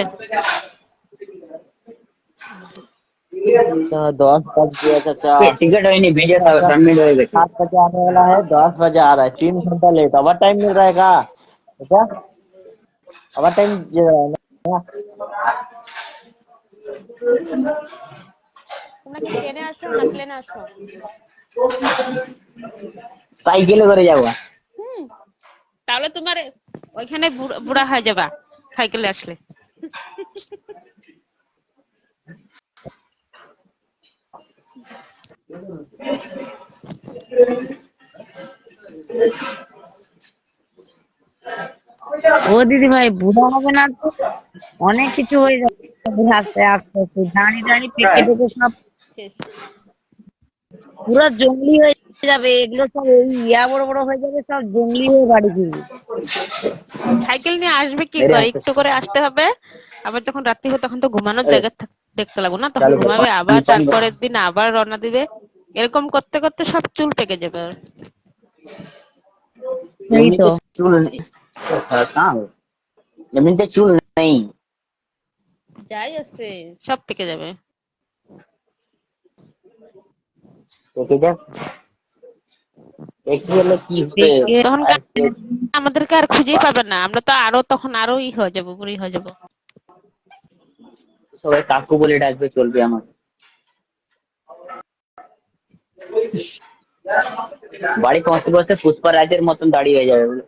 10 बज गया चाचा। टिकट है नहीं भेजा था, अच्छा, सबमिट हो गए। 7 बजे आने वाला है, 10 बजे आ रहा है, 3 घंटा लेट। ओवर टाइम मिल रहेगा क्या? ओवर टाइम ना? তোমরা কি ট্রেনে আসো না প্লেনে আসো? साइकिल করে যাবো। হুম, তাহলে তোমার ওইখানে বুড়া হয়ে যাবা সাইকেলে আসলে। ও দিদি ভাই বুড়া হবে না তো, অনেক কিছু হয়ে যাবে আস্তে আস্তে আস্তে, দাঁড়িয়ে দাঁড়িয়ে পেকে পেকে সব শেষ। পুরো জঙ্গলি হয়ে যাবে, এগুলো সব এই বড় বড় হয়ে যাবে, সব জঙ্গলি হয়ে বাড়ি ফিরবে। সাইকেল নিয়ে আসবে কি मेरे করে, हाथ একটু করে আসতে হবে। আবার যখন রাত্রি হবে তখন তো ঘুমানোর से জায়গা দেখতে লাগবে না, তখন चालू कर ঘুমাবে, আবার पानी भर। তারপরের দিন আবার রওনা দিবে। এরকম করতে করতে সব চুল পেকে যাবে। সেই जमीन তো। पे चूल कहाँ हो? जमीन पे चूल नहीं। যাই আছে সব পেকে যাবে। तो किधर एक ही लोग की होते পেকে তখন আমাদেরকে আর খুঁজেই পাবে না, আমরা তো আরো তখন আরো হয়ে যাবো, বুড়ি হয়ে যাবো। সবাই কাকু বলে ডাকবে, চলবে আমার। বাড়ি পৌঁছতে পৌঁছতে পুষ্পারাজের মতন দাঁড়িয়ে হয়ে যাবে বলে।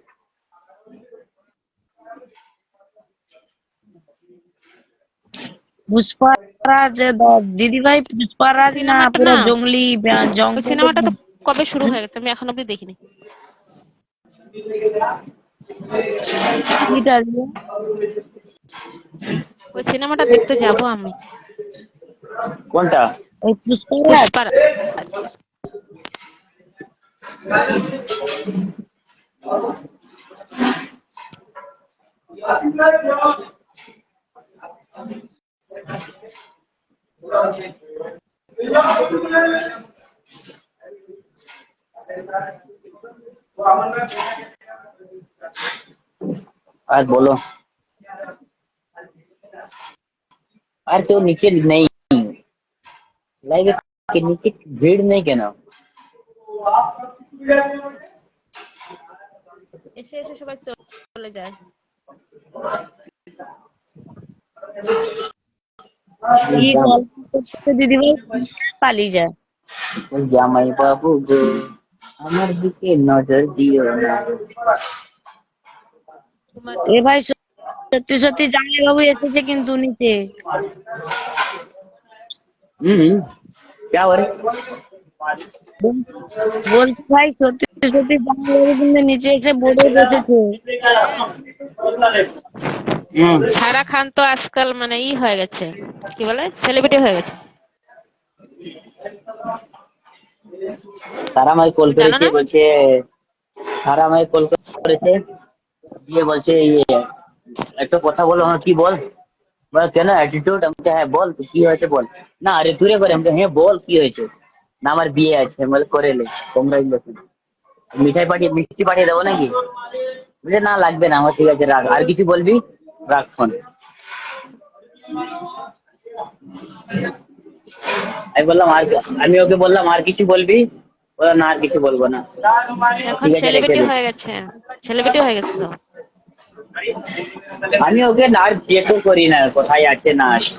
পুষ্পারাজ, দিদি ভাই পুষ্পারাজ না সিনেমাটা পুরো না, জঙ্গলি ওই জঙ্গলের। সিনেমাটা তো কবে শুরু হয়ে গেছে, আমি এখন অব্দি দেখিনি। কিটা দিয়ে? ওই সিনেমাটা দেখতে যাব আমি। কোনটা? ওই পুষ্পারাজ। পুষ্পারাজ। আর বলো। আর কেউ নিচে নেই, লাইক के नीचे भीड़ नहीं क्या ना। এসে এসে সবাই চলে যায়। কি গল্প করছে দিদি ভাই, পালিয়ে যায়। জামাই বাবু গো, আমার দিকে নজর দিও না। তোমার এ ভাই সত্যি সত্যি জামাই বাবু এসেছে কিন্তু নিচে। क्या हो रहा है? বলছি ভাই সত্যি সত্যি জামাই বাবু কিন্তু নিচে এসে বোর্ডে বসেছে। হ্যাঁ, সারা খান তো আজকাল মানে হয়ে গেছে, কি বলে, সেলিব্রিটি হয়ে গেছে। তারা আমায় কল তুমি জানো করেছে, না? বলছে তারা আমায় কল করেছে, দিয়ে বলছে একটা কথা বলো। হ্যাঁ কি বল? বল কেন অ্যাটিটিউড? আমাকে হ্যাঁ বল তো কি হয়েছে বল। না আরে তুই করে আমাকে হ্যাঁ বল কি হয়েছে। না আমার বিয়ে আছে। বলে করে লে, কংগ্রাচুলেশন। মিষ্টি পাঠিয়ে দেবো নাকি? বলছে না লাগবে না আমার, ঠিক আছে রাখ। আর কিছু বলবি? রাখ ফোন। আমি বললাম আর, আমি ওকে বললাম আর কিছু বলবি? বললাম না আর কিছু বলবো না। এখন ঠিক আছে রেখে সেলিব্রিটি দে। হয়ে গেছে, সেলিব্রিটি হয়ে গেছে তো। আমি ওকে আর চেকও করি না কোথায় আছে না আছে,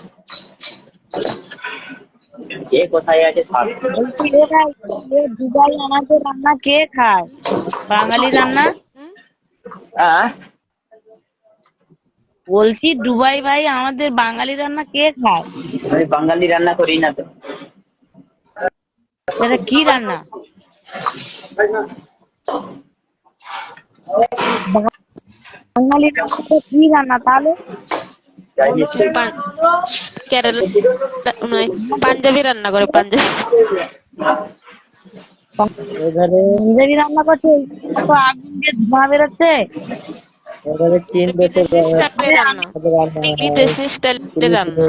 কে কোথায় আছে থাক। বলছি এ ভাই, এ দুবাই আমাদের রান্না কে খায়? বাঙালি রান্না। হুম? হ্যাঁ বলছি দুবাই ভাই আমাদের বাঙালি রান্না কে খায়? আমি বাঙালি রান্না করি না তো। এটা কি রান্না? বাঙালি রান্নাটা কি রান্না তাহলে? পান- কেরালা নয়, পাঞ্জাবি রান্না করে, পাঞ্জাবি এধারে পাঞ্জাবি রান্না করছে, তো আগুন দিয়ে ধোঁয়া বেরোচ্ছে। এধারে চীন দেশের বিদেশি স্টাইলে রান্না, রান্না হয়, বিদেশি স্টাইলে ফিলিপিনি রান্না।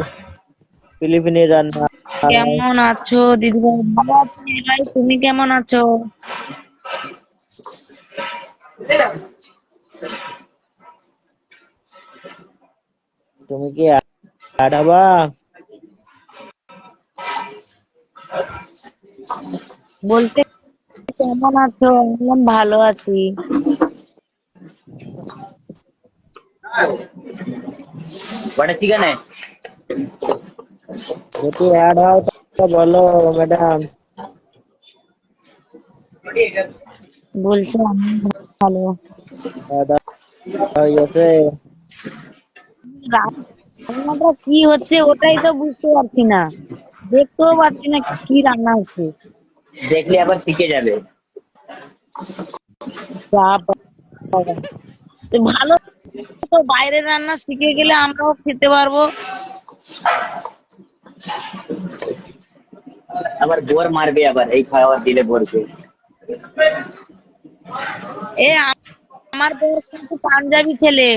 ফিলিপিনি রান্না হয়। কেমন আছো দিদিভাই? ভালো আছি ভাই, তুমি কেমন আছো? তুমি কি আডাবা? বলতে কেমন আছো? আমি বললাম ভালো আছি। बटर चिकन है। যদি অ্যাড হয় তো বলো ম্যাডাম। বলছে আমি ভালো। অ্যাড হয়ে গেছে। রান্নাটা কি হচ্ছে ওটাই তো বুঝতে পারছি না, দেখতেও পাচ্ছি না কি রান্না হচ্ছে। देखले আবার শিখে যাবে। যা বাবা। তো ভালো, তো বাইরের রান্না শিখে গেলে আমরাও খেতে পারবো। আবার বোর মারবে, আবার এই খাবার দিলে বোরকে। এ আমার বর কিন্তু পাঞ্জাবি ছেলে।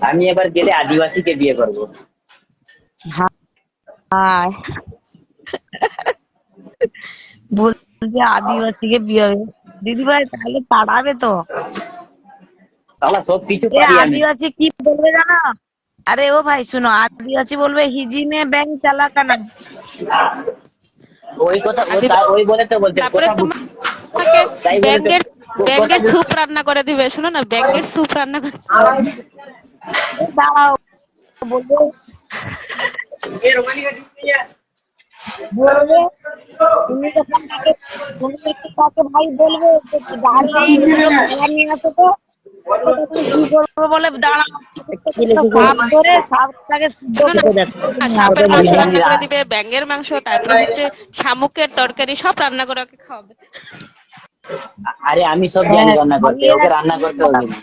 আমি এবার গেলে আদিবাসীকে বিয়ে করব। হায়, বলছে আদিবাসীকে বিয়ে হবে। দিদিভাই তাহলে তাড়াবে তো। তাহলে সব কিছু এ পারি আমি। आदिवासी की बोलबे জানো? আরে ও ভাই শুনো, আদিবাসী বলবে হিজি মে ব্যাংক চালাকা না। ওই কথা আদিবাসী, ওই বলে তো বলছে তারপরে কথা তোমাকে তাই বলে তো ব্যাঙ্গের কথা ব্যাঙ্গের স্যুপ রান্না করে দিবে, শোনো না, ব্যাঙ্গের স্যুপ রান্না করে এ দাঁড়াও, বলবে বলবে তুমি যখন তাকে, তুমি একটু তাকে ভাই বলবে যে ডার্লিং দুটো খাবার নিয়ে আসো তো। ও তখন কি করবে বলে, দাঁড়াও কি লিখেছে? সাপ ধরে সাপটাকে সিদ্ধ শোনো না, করে দেখ সাপের ওটা মাংস লিখে রান্না করে দিবে, ব্যাঙ্গের মাংস, তারপরে হচ্ছে শামুকের তরকারি, সব রান্না করে ওকে খাওয়াবে। আরে আমি সব জানি হ্যাঁ, রান্না করতে, খাইয়ে ওকে রান্না করতে হবে না।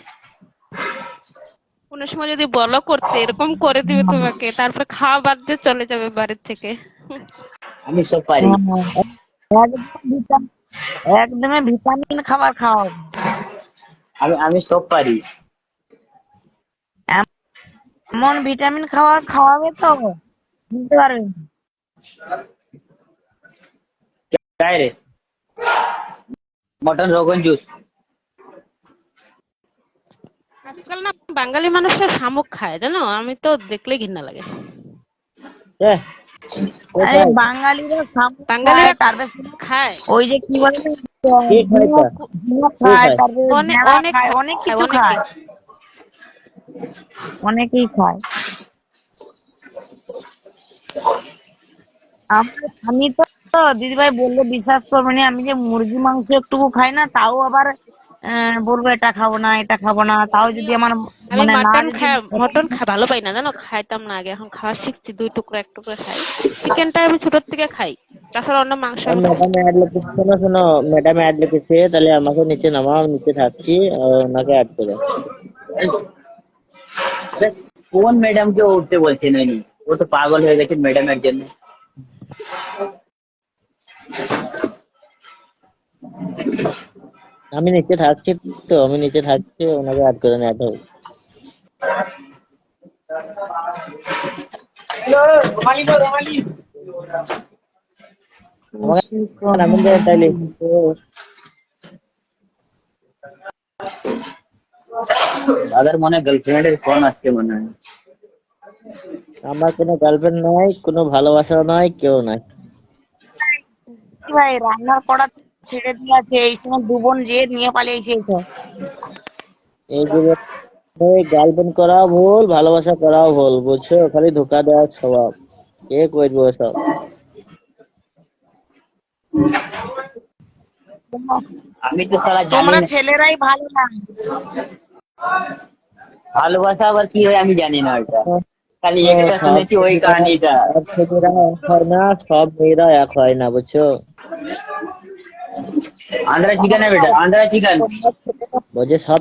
কোনো সময় যদি বলো করতে, এরকম করে দিবে তোমাকে, তারপরে খাওয়া বাদ দিয়ে চলে যাবে বাড়ির থেকে। আমি সব পারি। একদম একদমই ভিটামিন খাবার খাও। আমি সব পারি। এমন ভিটামিন খাবার খাওয়াবে তো বুঝতে পারবেন। काय रे? Mutton rogan juice. আজকাল না বাঙালি মানুষরা শামুক খায়, জানো, আমি তো দেখলে ঘৃণা লাগে। আরে বাঙালিরা শামুক খায়, বাঙালিরা তারপরে খায়, ওই যে কি বলে না, কে খায় তা? ঝিনুক কে খায়, খায়? তারপরে অনেক ভেড়া অনেক খায়, খায়, অনেক কিছু অনেকে। খায়, অনেকেই খায়। আমি তো দিদিভাই বললে বিশ্বাস করবে না, আমি যে মুরগি মাংস একটুকু খাই না, তাও আবার বলবো এটা খাবো না, এটা খাবো না, তাও যদি আমার আমি মানে না মাটন যদি খাই, মটন খাই ভালো পাই না, জানো, খাইতাম না আগে, এখন খাওয়া শিখছি, 2 টুকরো 1 টুকরো খাই। চিকেনটা আমি ছোটোর থেকে খাই, তাছাড়া অন্য মাংস আমি খাই না। ম্যাডাম অ্যাড লিখেছে, শোনো শোনো, ম্যাডাম অ্যাড লিখেছে, তাহলে আমাকে নিচে নামাও, আমি নিচে থাকছি, ওনাকে অ্যাড করো। কোন ম্যাডামকে উঠতে বলছেন উনি? ও তো পাগল হয়ে গেছে ম্যাডামের জন্য। আমি নিচে থাকছি, তো আমি নিচে থাকছি, ওনাকে অ্যাড করে অ্যাড হোক। আমাকে নামিয়ে দেন তাইলে। দাদার মনে গার্লফ্রেন্ডের ফোন আসছে মনে হয়। আমার কোনো গার্লফ্রেন্ড নাই, কোনো ভালোবাসা নাই, কেউ নাই। ভাই রান্নার করা ছেড়ে দিয়েছে, এই সময় দু বোন যে নিয়ে পালিয়েছে এইসব। এই জীবনে গার্লফ্রেন্ড করাও ভুল, ভালোবাসা করাও ভুল, বুঝছো? খালি ধোকা দেওয়ার স্বভাব। কে করবো সব? আমি তো সালা জানি তোমরা না ছেলেরাই ভালো না। ভালোবাসা আবার কি হয়, আমি জানি না ওইটা। খালি একটা সব শুনেছি ওই কাহিনীটা। ছেলেরা এক হয় না, সব মেয়েরা এক হয় না, বুঝছো? आंध्रा चिकन है बेटा, आंध्रा चिकन। বলছে সব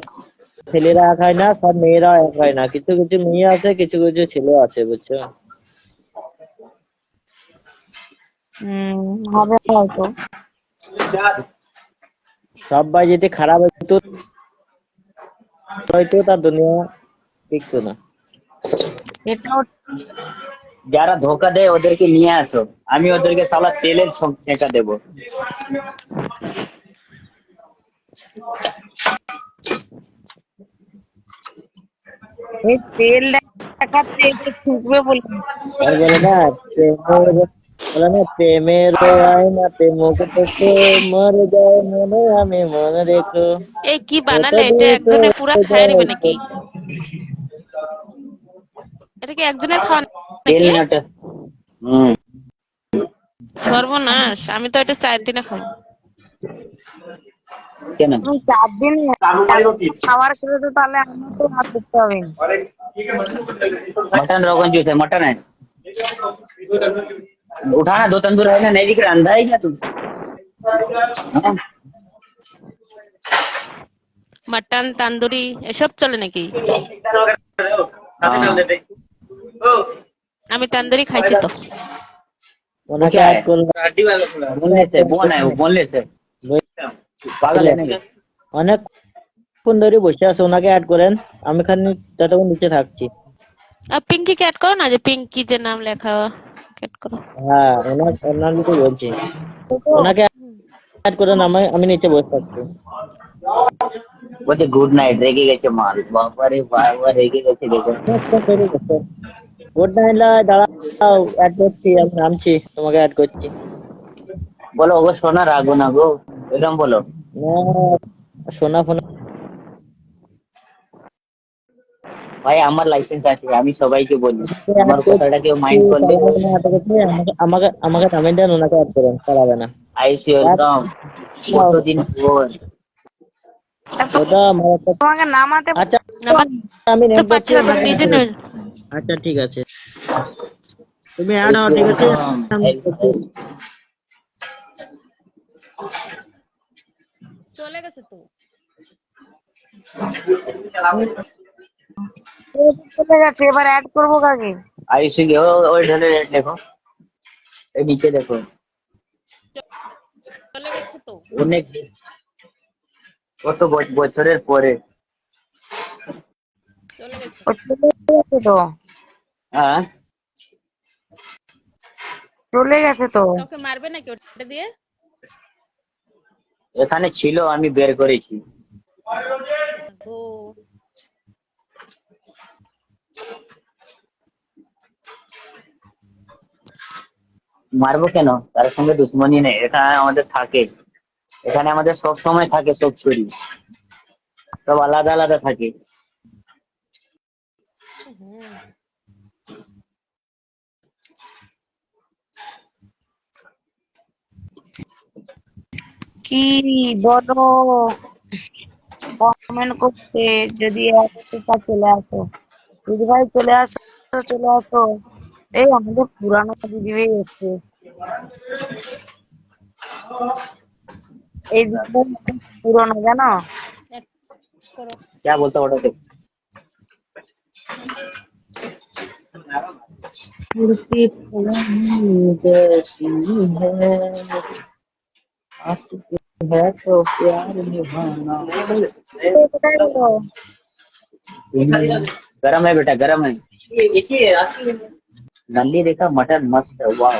ছেলেরা খায় না, সব মেয়েরা খায় না, কিছু কিছু মেয়ে আছে, কিছু কিছু ছেলে আছে, বুঝছো? হবে হয়তো। সবাই যদি খারাপ হইতো হয়তো তার দুনিয়া টিকতো না। এটাও যারা ধোকা দেয় ওদেরকে নিয়ে আসো, আমি ওদেরকে সালা তেলের ছেঁকা দেবো। এই তেল দেখাচ্ছে, এটা ছুকবে বলে। আর বলে না প্রেমের আয়না প্রেমকে দেখো, মরে যায় মনে আমি মনে রেখো, এই কি কত বানালে এটা? দূর একজনে পুরা চলে খায় নেবে যায় নাকি? এটা কি একজনের খাওয়া তেল নাকি? নাটা। হুম। সর্বনাশ, আমি তো এটা 4 দিনে খাবো। কেন? তুমি 4 দিন খাবার খেলে তো তাহলে আমার তো হাত ধরতে হবে। मटन रोगन जोश है, मटन है। उठाना, 2 तंदूर है ना, नहीं दिख रहा, अंधा है क्या तू? हाँ? মাটন তান্দুরি এসব চলে নাকি? আমি তান্দুরি খাইছি তো। वो ওনাকে क्या অ্যাড है? করলাম। बोनलेस है, बोन है, वो बोनलेस है। पागल है ना क्या? অনেকক্ষণ ধরে বসে আছে, ওনাকে অ্যাড করেন, আমি খালি ততক্ষণ নিচে থাকছি। আর পিঙ্কিকে অ্যাড করো না, যে পিঙ্কি যে নাম লেখা, অ্যাড করো। হ্যাঁ, ওনার লিখে বলছি, ওনাকে অ্যাড করেন, আমি নিচে বসে থাকছি। बोलते गुड नाइट, रेगे गए माल बाबा रे बाबा, रेगे गए देखो। গুড নাইট, দাঁড়াও অ্যাড করছি, আমি নামছি, তোমাকে অ্যাড করছি। बोलो वो सोना रागो ना गो, एकदम बोलो। না, সোনা ফোনা ভাই আমার লাইসেন্স আছে, আমি সবাইকে বলি, অ্যাড আমার কথাটা কেউ করছি, মাইন্ড করলে চালাবে না, অ্যাড করছি, আমাকে নামিয়ে দেন, ওনাকে অ্যাড করেন, চালাবে না। আইসি ওয়েলকাম। কতদিন পর। ওটা আমার একটা, তোমাকে নামাতে আচ্ছা নামাতে আমি নেম করছি, পারছি না, তুমি ওনাকে add নিজে করে নেবে। দিন। আচ্ছা ঠিক আছে, তুমি অ্যাড হও, ঠিক আছে, আমি করছি। চলে গেছে তো। চলে গেছে, এবার অ্যাড করবো কাকে? আইসি কে ওই ঢলে রেট দেখো, এই নিচে দেখো, চলে গেছে তো। অনেক কত বছরের পরে। চলে গেছে। ও চলে গেছে তো, হ্যাঁ চলে গেছে তো। কাউকে মারবে নাকি ওটা দিয়ে? এখানে ছিল, আমি বের করেছি। ও মারবো কেন? তার সঙ্গে দুশ্মনী নেই, এখানে আমাদের থাকে, এখানে আমাদের সব সময় থাকে, সব চুরি সব আলাদা আলাদা থাকে। কি বলো, কমেন্ট করছে, যদি আসতে চাও চলে আসো। দিদি ভাই চলে আসো, চলে আসো। এই আমাদের পুরানো দিদি ভাই এসছে। এই দিদি ভাই অনেক পুরনো জানো। এক করো। क्या बोलता ओटा देख। उड़ती पलंग जैसी है, आशिक है तो प्यार निभाना। এই কোথায় গেলো? गरम है बेटा, गरम है। नल्ली देखा, मटन मस्त है, वाह।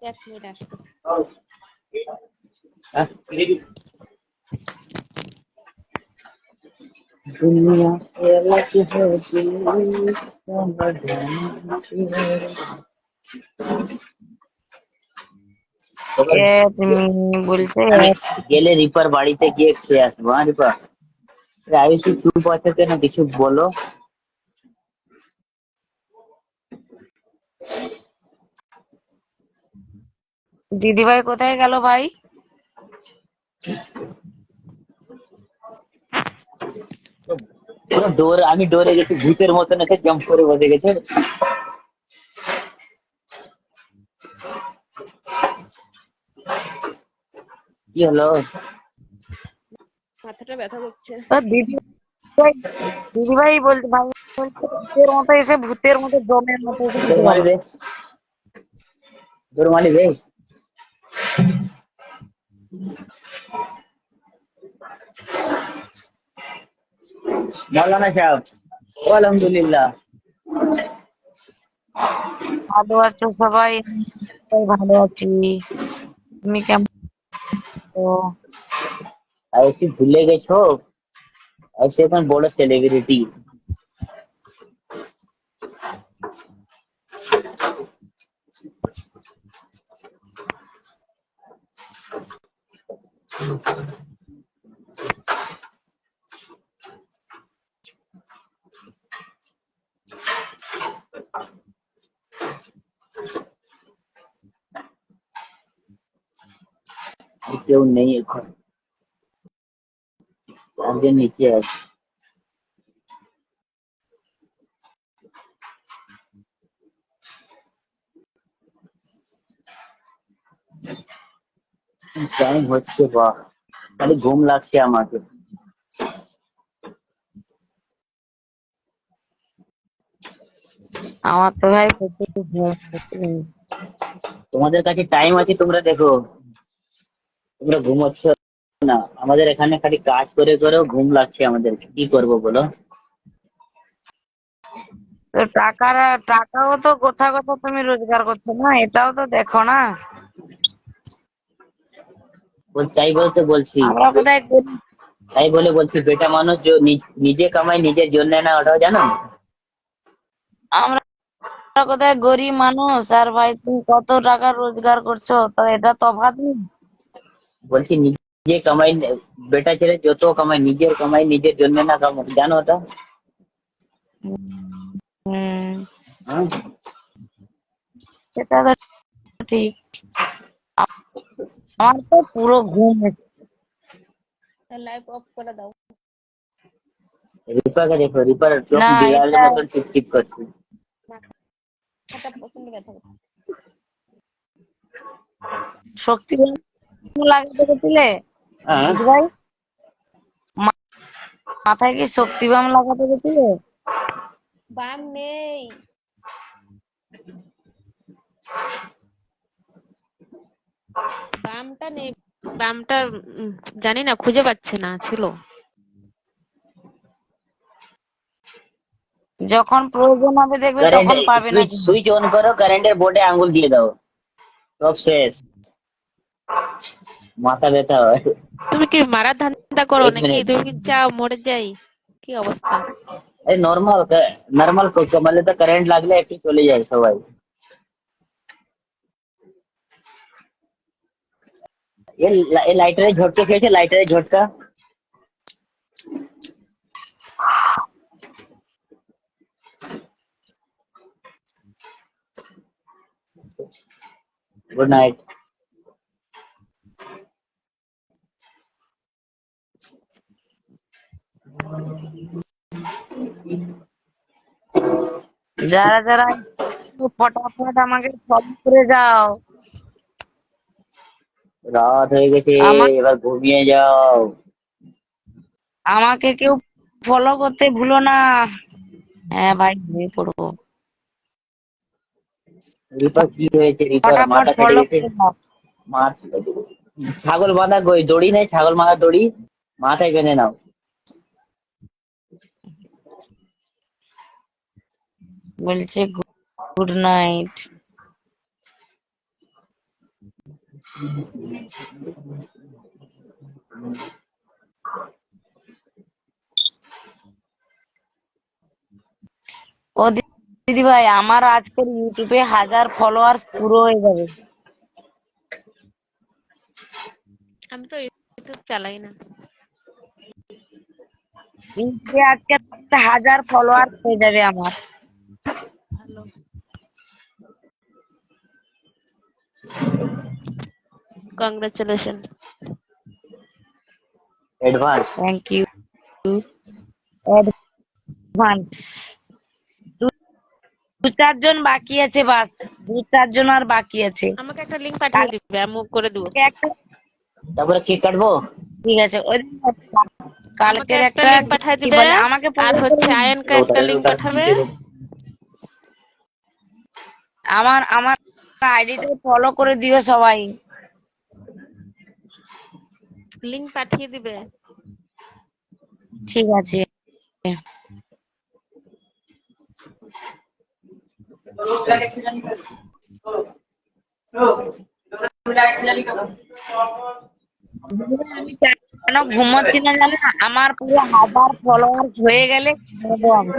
এক মিনিট আসতো। हाँ? दुनिया से अलग है दिल, এ তুমি বলছে আমি গেলে রিপার বাড়িতে গিয়ে খেয়ে আসবো। হ্যাঁ রিপার, আয়ুষি চুপ আছে কেন, কিছু বলো। দিদি ভাই কোথায় গেল ভাই? ডোর, আমি ডোরে গেছি, ভূতের মতন এসে জাম্প করে বসে গেছে। কি হলো? মাথাটা ব্যথা করছে। তো ভাই দিদি ভাই বলতে ভাই বলছে ভূতের মতো এসে ভূতের মতো জমের মতো এসে দৌড় বসে মারি গেল। দে, দৌড় মারি দে। মৌলানা সাহেব, আলহামদুলিল্লাহ। ভালো আছো সবাই? সবাই ভালো আছি। তুমি কেমন আছো? আর একটু ভুলে গেছো, ऐसे এখন বড় সেলিব্রিটি। কেউ নেই এখন, একজন নিচে আছে। টাইম হচ্ছে, বাহ, খালি ঘুম লাগছে আমাকে। আমার তো ভাই প্রচুর ঘুম হচ্ছে। তোমাদের কাছে টাইম আছে, তোমরা দেখো, তোমরা ঘুমোচ্ছ না। আমাদের এখানে খালি কাজ করে করেও ঘুম লাগছে আমাদের, কি করবো বলো? তো টাকাও তো গোছা গোছা তুমি রোজগার করছো না, এটাও তো দেখো না। চাই বলতে বলছি, আমরা কোথায় গরিব, তাই বলে বলছি, বেটা মানুষ নিজে কামাই নিজের জন্য না, ওটাও জানো। আমরা কোথায় গরিব মানুষ, আর ভাই তুমি কত টাকা রোজগার করছো, তো এটা তফাৎ নেই? বলছি নিজে কামাই, বেটা ছেলে যত কামাই নিজের কামাই নিজের জন্য না কামাই, জানো ওটা? হম, হ্যাঁ? সেটা তো ঠিক। আমার তো পুরো ঘুম এসেছে। লাইভ অফ করে দাও। রিপাকে দেখো, রিপার চোখ না, বিড়ালের এটা মতন চিপচিপ করছে। মাথাটা প্রচন্ড ব্যথা করছে। শক্তি লাগাতে গেছিলে হ্যাঁ, দিদি ভাই? মাথায় কি শক্তি বাম লাগাতে গেছিলে? বাম নেই, বামটা নেই, বামটা জানি না, খুঁজে পাচ্ছে না, ছিল। যখন প্রয়োজন হবে দেখবে কারেন্ট তখন পাবে না সুইচ কিন্তু। সুইচ অন করো, কারেন্টের বোর্ডে আঙ্গুল দিয়ে দাও, সব শেষ, মাথা ব্যথা হয়। তুমি কি মারার ধান্দা করো এক নাকি? মিনিট, তুমি কি চাও মরে যাই? কি অবস্থা? এই নর্মাল, নর্মাল কমালে তো কারেন্ট লাগলে একটু চলে যায় সবাই। এই লাইটারের ঝটকা খেয়েছে, লাইটারের ঝটকা। Good night. যারা যারা একটু ফটাফট আমাকে ফলো করে যাও। রাত হয়ে গেছে, আমার এবার ঘুমিয়ে যাও। আমাকে কেউ ফলো করতে ভুলো না। হ্যাঁ ভাই, ঘুমিয়ে পড়বো। রিপার কি হয়েছে? রিপার ফটাফট মাথা ফেটে ফলো গেছে। করে যাও। মা, ছাগল বাঁধা দড়ি নেই, ছাগল বাঁধা দড়ি মাথায় বেঁধে নাও। বলছে গুড নাইট। ও দিদি ভাই, আমার আজকের ইউটিউবে 1000 ফলোয়ার্স পুরো হয়ে যাবে। আমি তো ইউটিউব চালাই না। ইউটিউবে আজকে 1000 ফলোয়ার্স হয়ে যাবে আমার। ভালো, congratulation. Advance. Thank you advance. দু দু চারজন বাকি আছে, বাস 2-4 জন আর বাকি আছে। আমাকে একটা লিংক পাঠিয়ে দিবে, আমি মুভ করে দেবো। কালকে একটা তারপরে কেক কাটবো। ঠিক আছে, ওই আমাকে কালকের একটা একটা লিংক পাঠিয়ে কি দিবে, বলে আমাকে আর follow করে হচ্ছে দিন। আয়নকে একটা ওটা লিংক ওটা পাঠাবে। আমার আমার আইডিটা ফলো করে দিও সবাই। লিংক পাঠিয়ে দিবে। ঠিক আছে। আমি কেন ঘুমোচ্ছি না জানো না? আমার পুরো 1000 ফলোয়ার্স হয়ে গেলে ঘুমাবো আমি।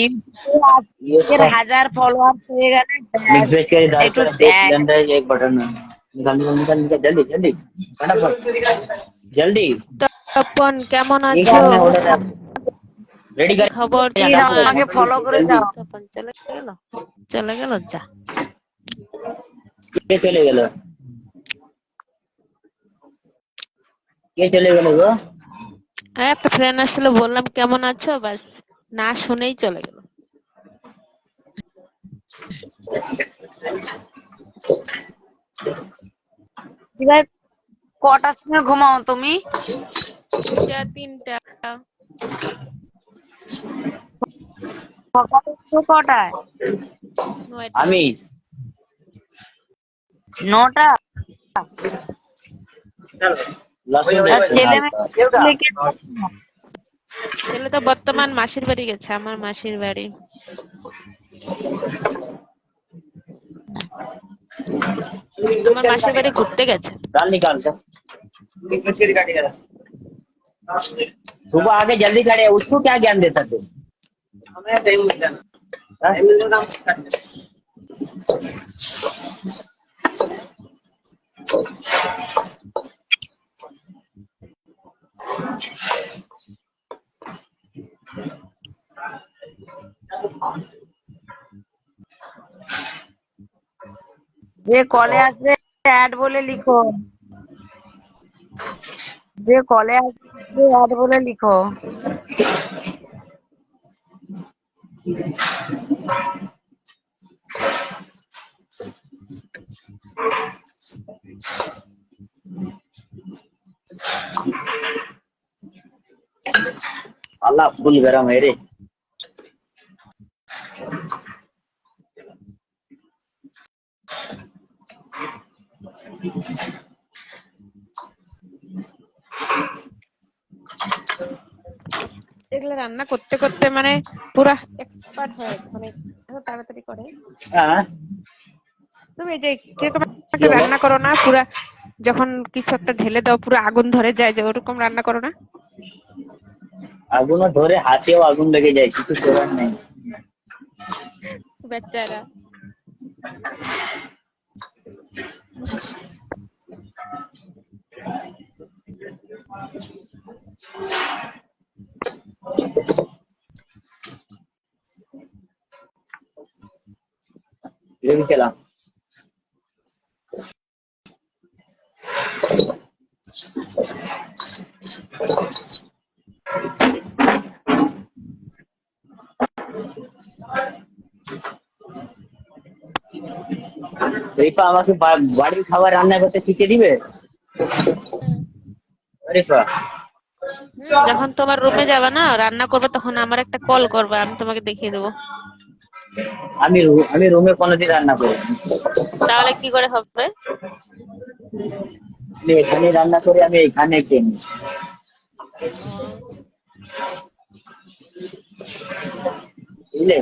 ইউটিউবে ये আজকের उसका 1000 ফলোয়ার্স হয়ে গেলে मिक्स ব্যাস, वेज के दाल একটু पर देख सिलेंडर एक बटन में निकाल निकाल निकाल निकाल जल्दी जल्दी फटाफट जल्दी। তপন কেমন एक আছো? काम में ऑर्डर है रेडी কি कर খবর তোমার? আমাকে ফলো করে जल्दी। দাও। তপন চলে গেল, চলে গেল যা। কে চলে গেল? কে চলে গেল গো? একটা ফ্রেন্ড আসছিল, বললাম কেমন আছো, ব্যাস না শুনেই চলে গেল। এবার কটার সময় ঘুমাও তুমি? 3টা। সকালে উঠছো কটায়? 9টা। আমি 9টা? আর ছেলে মেয়ে কে দেখো? ছেলে তো বর্তমান মাসির বাড়ি গেছে, আমার মাসির বাড়ি। আমার মাসির বাড়ি ঘুরতে গেছে। दाल निकाल दो। सुबह आके जल्दी खड़े उसको क्या ज्ञान देता तू? যে কলে আসবে অ্যাড বলে লিখো। যে কলে আসবে অ্যাড বলে লিখো। अल्लाह फुल गरम है रे। এগুলো রান্না করতে করতে মানে পুরা এক্সপার্ট হয়ে গেছে, মানে এত তাড়াতাড়ি করে। हाँ তুমি এই যে কিরকম একটা রান্না করো না, পুরা যখন কিছু একটা ঢেলে দাও পুরো আগুন ধরে যায়, যে ওরকম রান্না করো না? আগুন ধরে হাতেও আগুন লেগে যায় কিছু করার নেই। বেচারা। लेके चला রিপা আমাকে বাড়ির খাবার রান্না করতে শিখিয়ে দিবে? রিপা যখন তোমার রুমে যাবে না রান্না করবে, তখন আমার একটা কল করবে, আমি তোমাকে দেখিয়ে দেবো। আমি রুমে কোনোদিন রান্না করি তাহলে কি করে হবে? আমি এখানে রান্না করি, আমি এখানে খেয়ে নিই বুঝলে।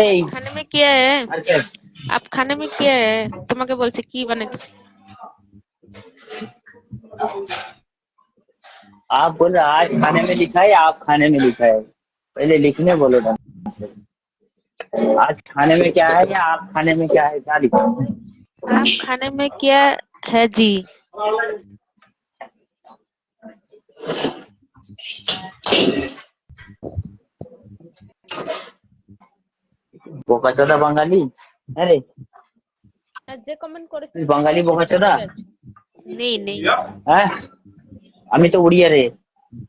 এই खाने में क्या है? আচ্ছা आप खाने में क्या है? তোমাকে বলছে কি বানাতে। आप बोल रहे आज खाने में लिखा है, आप खाने में लिखा है, पहले लिखने बोलो ना। आज खाने में क्या है या आप खाने में क्या है, क्या लिखा है? आप खाने में क्या है जी? বোকাচোদা বাঙালি। আরে আর যে কমেন্ট করেছে তুই বাঙালি বোকাচোদা? নেই নেই হ্যাঁ, আমি তো উড়িয়া রে,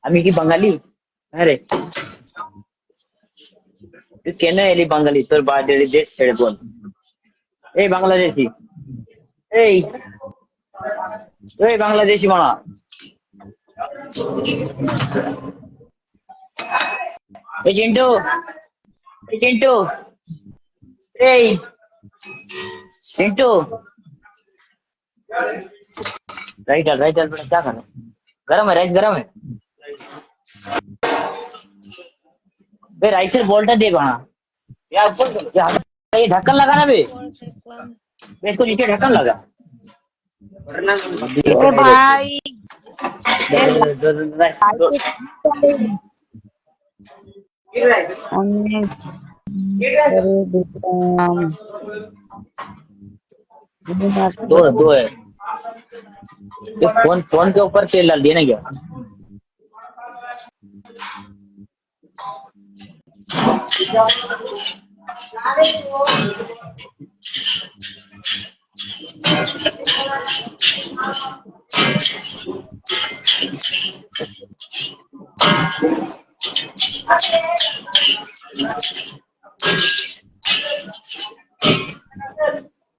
আমি কি বাঙালি? হ্যাঁ রে, তুই কেন এলি বাঙালি? তোর দেশ ছেড়ে বল। এই বাংলাদেশি, এই এই বাংলাদেশি মানা, এই চিন্টু, এই চিন্টু, এই चिंटू, राइट बेटा, क्या खाना? गरम है, राइस गरम है। बे राइस से बोल्टा दे वहाँ। यार ये ढक्कन लगा ना बे, इसको नीचे ढक्कन लगा। এ ভাই এ অনেক করে দিতাম दो दो है। ये फोन फोन के ऊपर तेल डाल दिया ना क्या?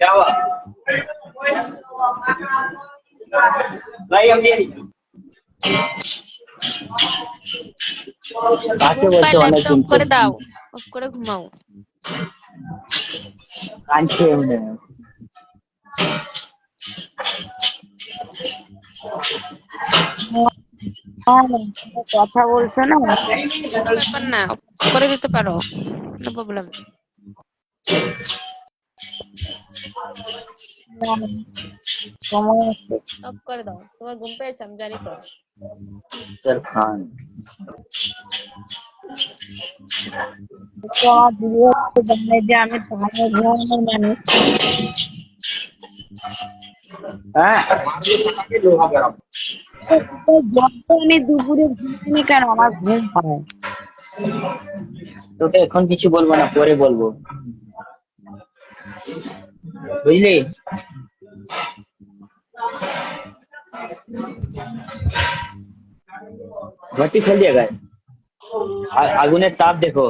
क्या हुआ भाई? हम ये কাকে বলছো? অনেক ল্যাপটপ করে দাও, অফ করে ঘুমাও। কাঁদছে এমনি। কথা বলছো না ব্যাপার না, অফ করে দিতে পারো, নো প্রবলেম। সময় আছে অফ করে দাও, তোমার ঘুম পেয়েছে আমি জানি তো। सर खान তো আমার দিদিও জানে যে আমি তোমাকে ঘুমানোর মানুষ যত আমি দুপুরে ঘুমাইনি কেন আমার ঘুম পায় তোকে এখন কিছু বলবো না, পরে বলবো, বুঝলি? ঘরটি ফেল দিয়ে গায়ে, আগুনের তাপ দেখো।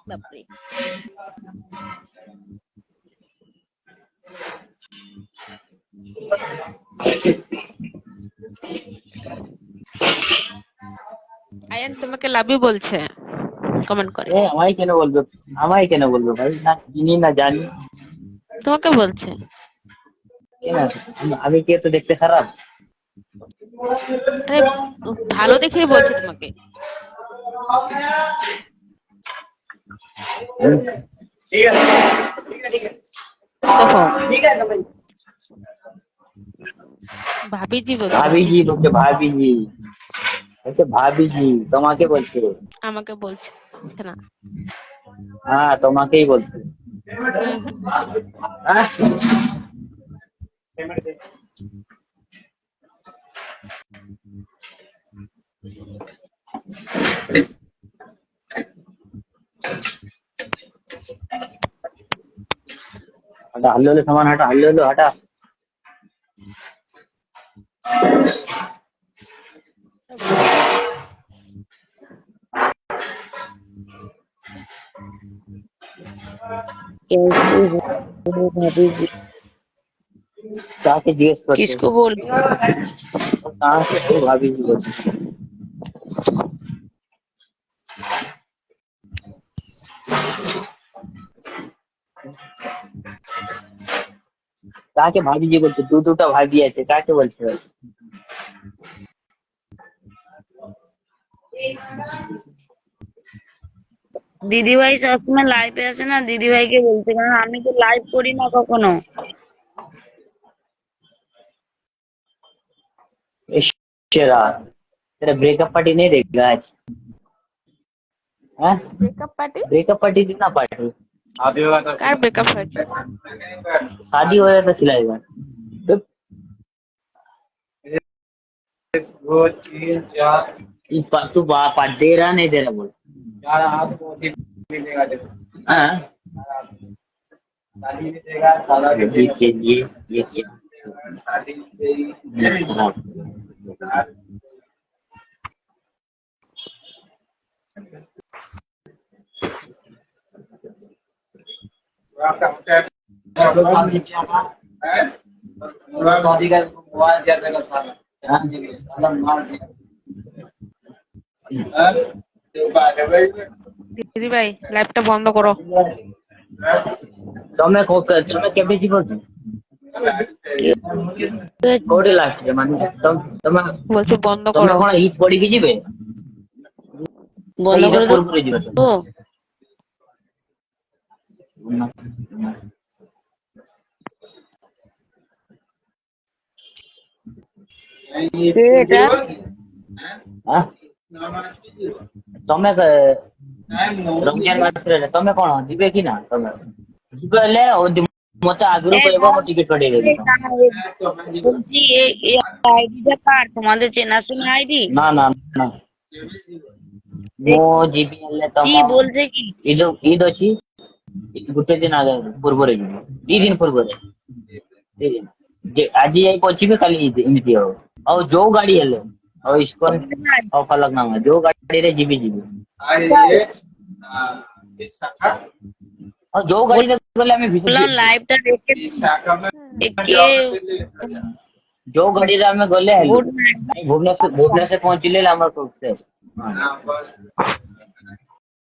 বাপরে, আয়ান তোমাকে লাভ ইউ বলছে কমেন্ট করে। আমায় কেন বলবে? আমায় কেন বলবে ভাই? না চিনি না জানি, তোমাকে বলছে। কেন? আমি কি তো দেখতে খারাপ? আরে ভালো দেখেই বলছে তোমাকে। ঠিক আছে, ভাবিজি বলছে। ভাবিজি বলছে, ভাবিজি বলছে, ভাবিজি তোমাকে বলছে। আমাকে বলছে না। হ্যাঁ তোমাকেই বলছে। হ্যাঁ? हटा, हल्ले हल्ले सामान हटा, हल्ले हल्ले हटा। भाभी जी जाके जीएस करते। किसको बोल कहाँ से तो भाभी जी बोलते। কাকে ভাবিজি বলছে? দুটো ভাবি আছে, কাকে বলছে? দিদিভাই সবসময় লাইভে আসে না, দিদিভাইকে বলছে, কারণ আমি তো লাইভ করি না কখনো। शेरा तेरा ब्रेकअप पार्टी नहीं देगा आज? हाँ, ব্রেকআপ পার্টি? ब्रेकअप पार्टी कितना पार्टी? কার ব্রেকআপ হয়েছে? शादी हो रहा तो खिलाएगा। तू बात दे रहा नहीं दे रहा बोल। हाँ ये क्या खराब দিদি ভাই লাইভটা বন্ধ করো। ତମେ ତମେ କେବେ ଯିବ କି କୋଉଠି ଲାଷ୍ଟ ମାନେ ତମେ বলছি বন্ধ ତମେ করো। କଣ ହିଟ୍ ପଡିକି ଯିବେ বন্ধ করে ପୂର୍ବରୁ ଯିବ দেবো। কে এটা? ତମେ ରମଜାନ ମାସରେ ତମେ କଣ ଯିବେ କି ନା ତମେ ଯିବେ ହେଲେ ମତେ ଆଗରୁ କହିବ ମୁଁ ଟିକେଟ କଟେଇଦେବି বলছি এই আইডিটা কার? তোমাদের চেনাশোনা আইডি? ନା ନା ନା ମୁଁ ଯିବି ହେଲେ কি ତମ বলছে কি? ঈদ ଅଛି ଗୋଟେ ଦିନ ପୂର୍ବରୁ ଯିବି 2 ଦିନ ପୂର୍ବରୁ ଆଜି ଯାଇ ପହଞ୍ଚିବି କାଲି ଏମିତି ହବ ଆଉ ଯୋଉ ଗାଡି ହେଲେ ଆଉ ଇସ୍କନ ଆଉ ଫଲକନାମା ଯୋଉ ଗାଡିରେ ଯିବି ଆଉ ଯୋଉ ଗାଡିରେ ଗଲେ ଆମେ বললাম লাইভটা দেখে কে ଯୋଉ ଗାଡିରେ ଆମେ ଗଲେ ହେଲୁ গুড নাইট। ଭୁବନେଶ୍ୱର ପହଞ୍ଚିଲେ ଆମର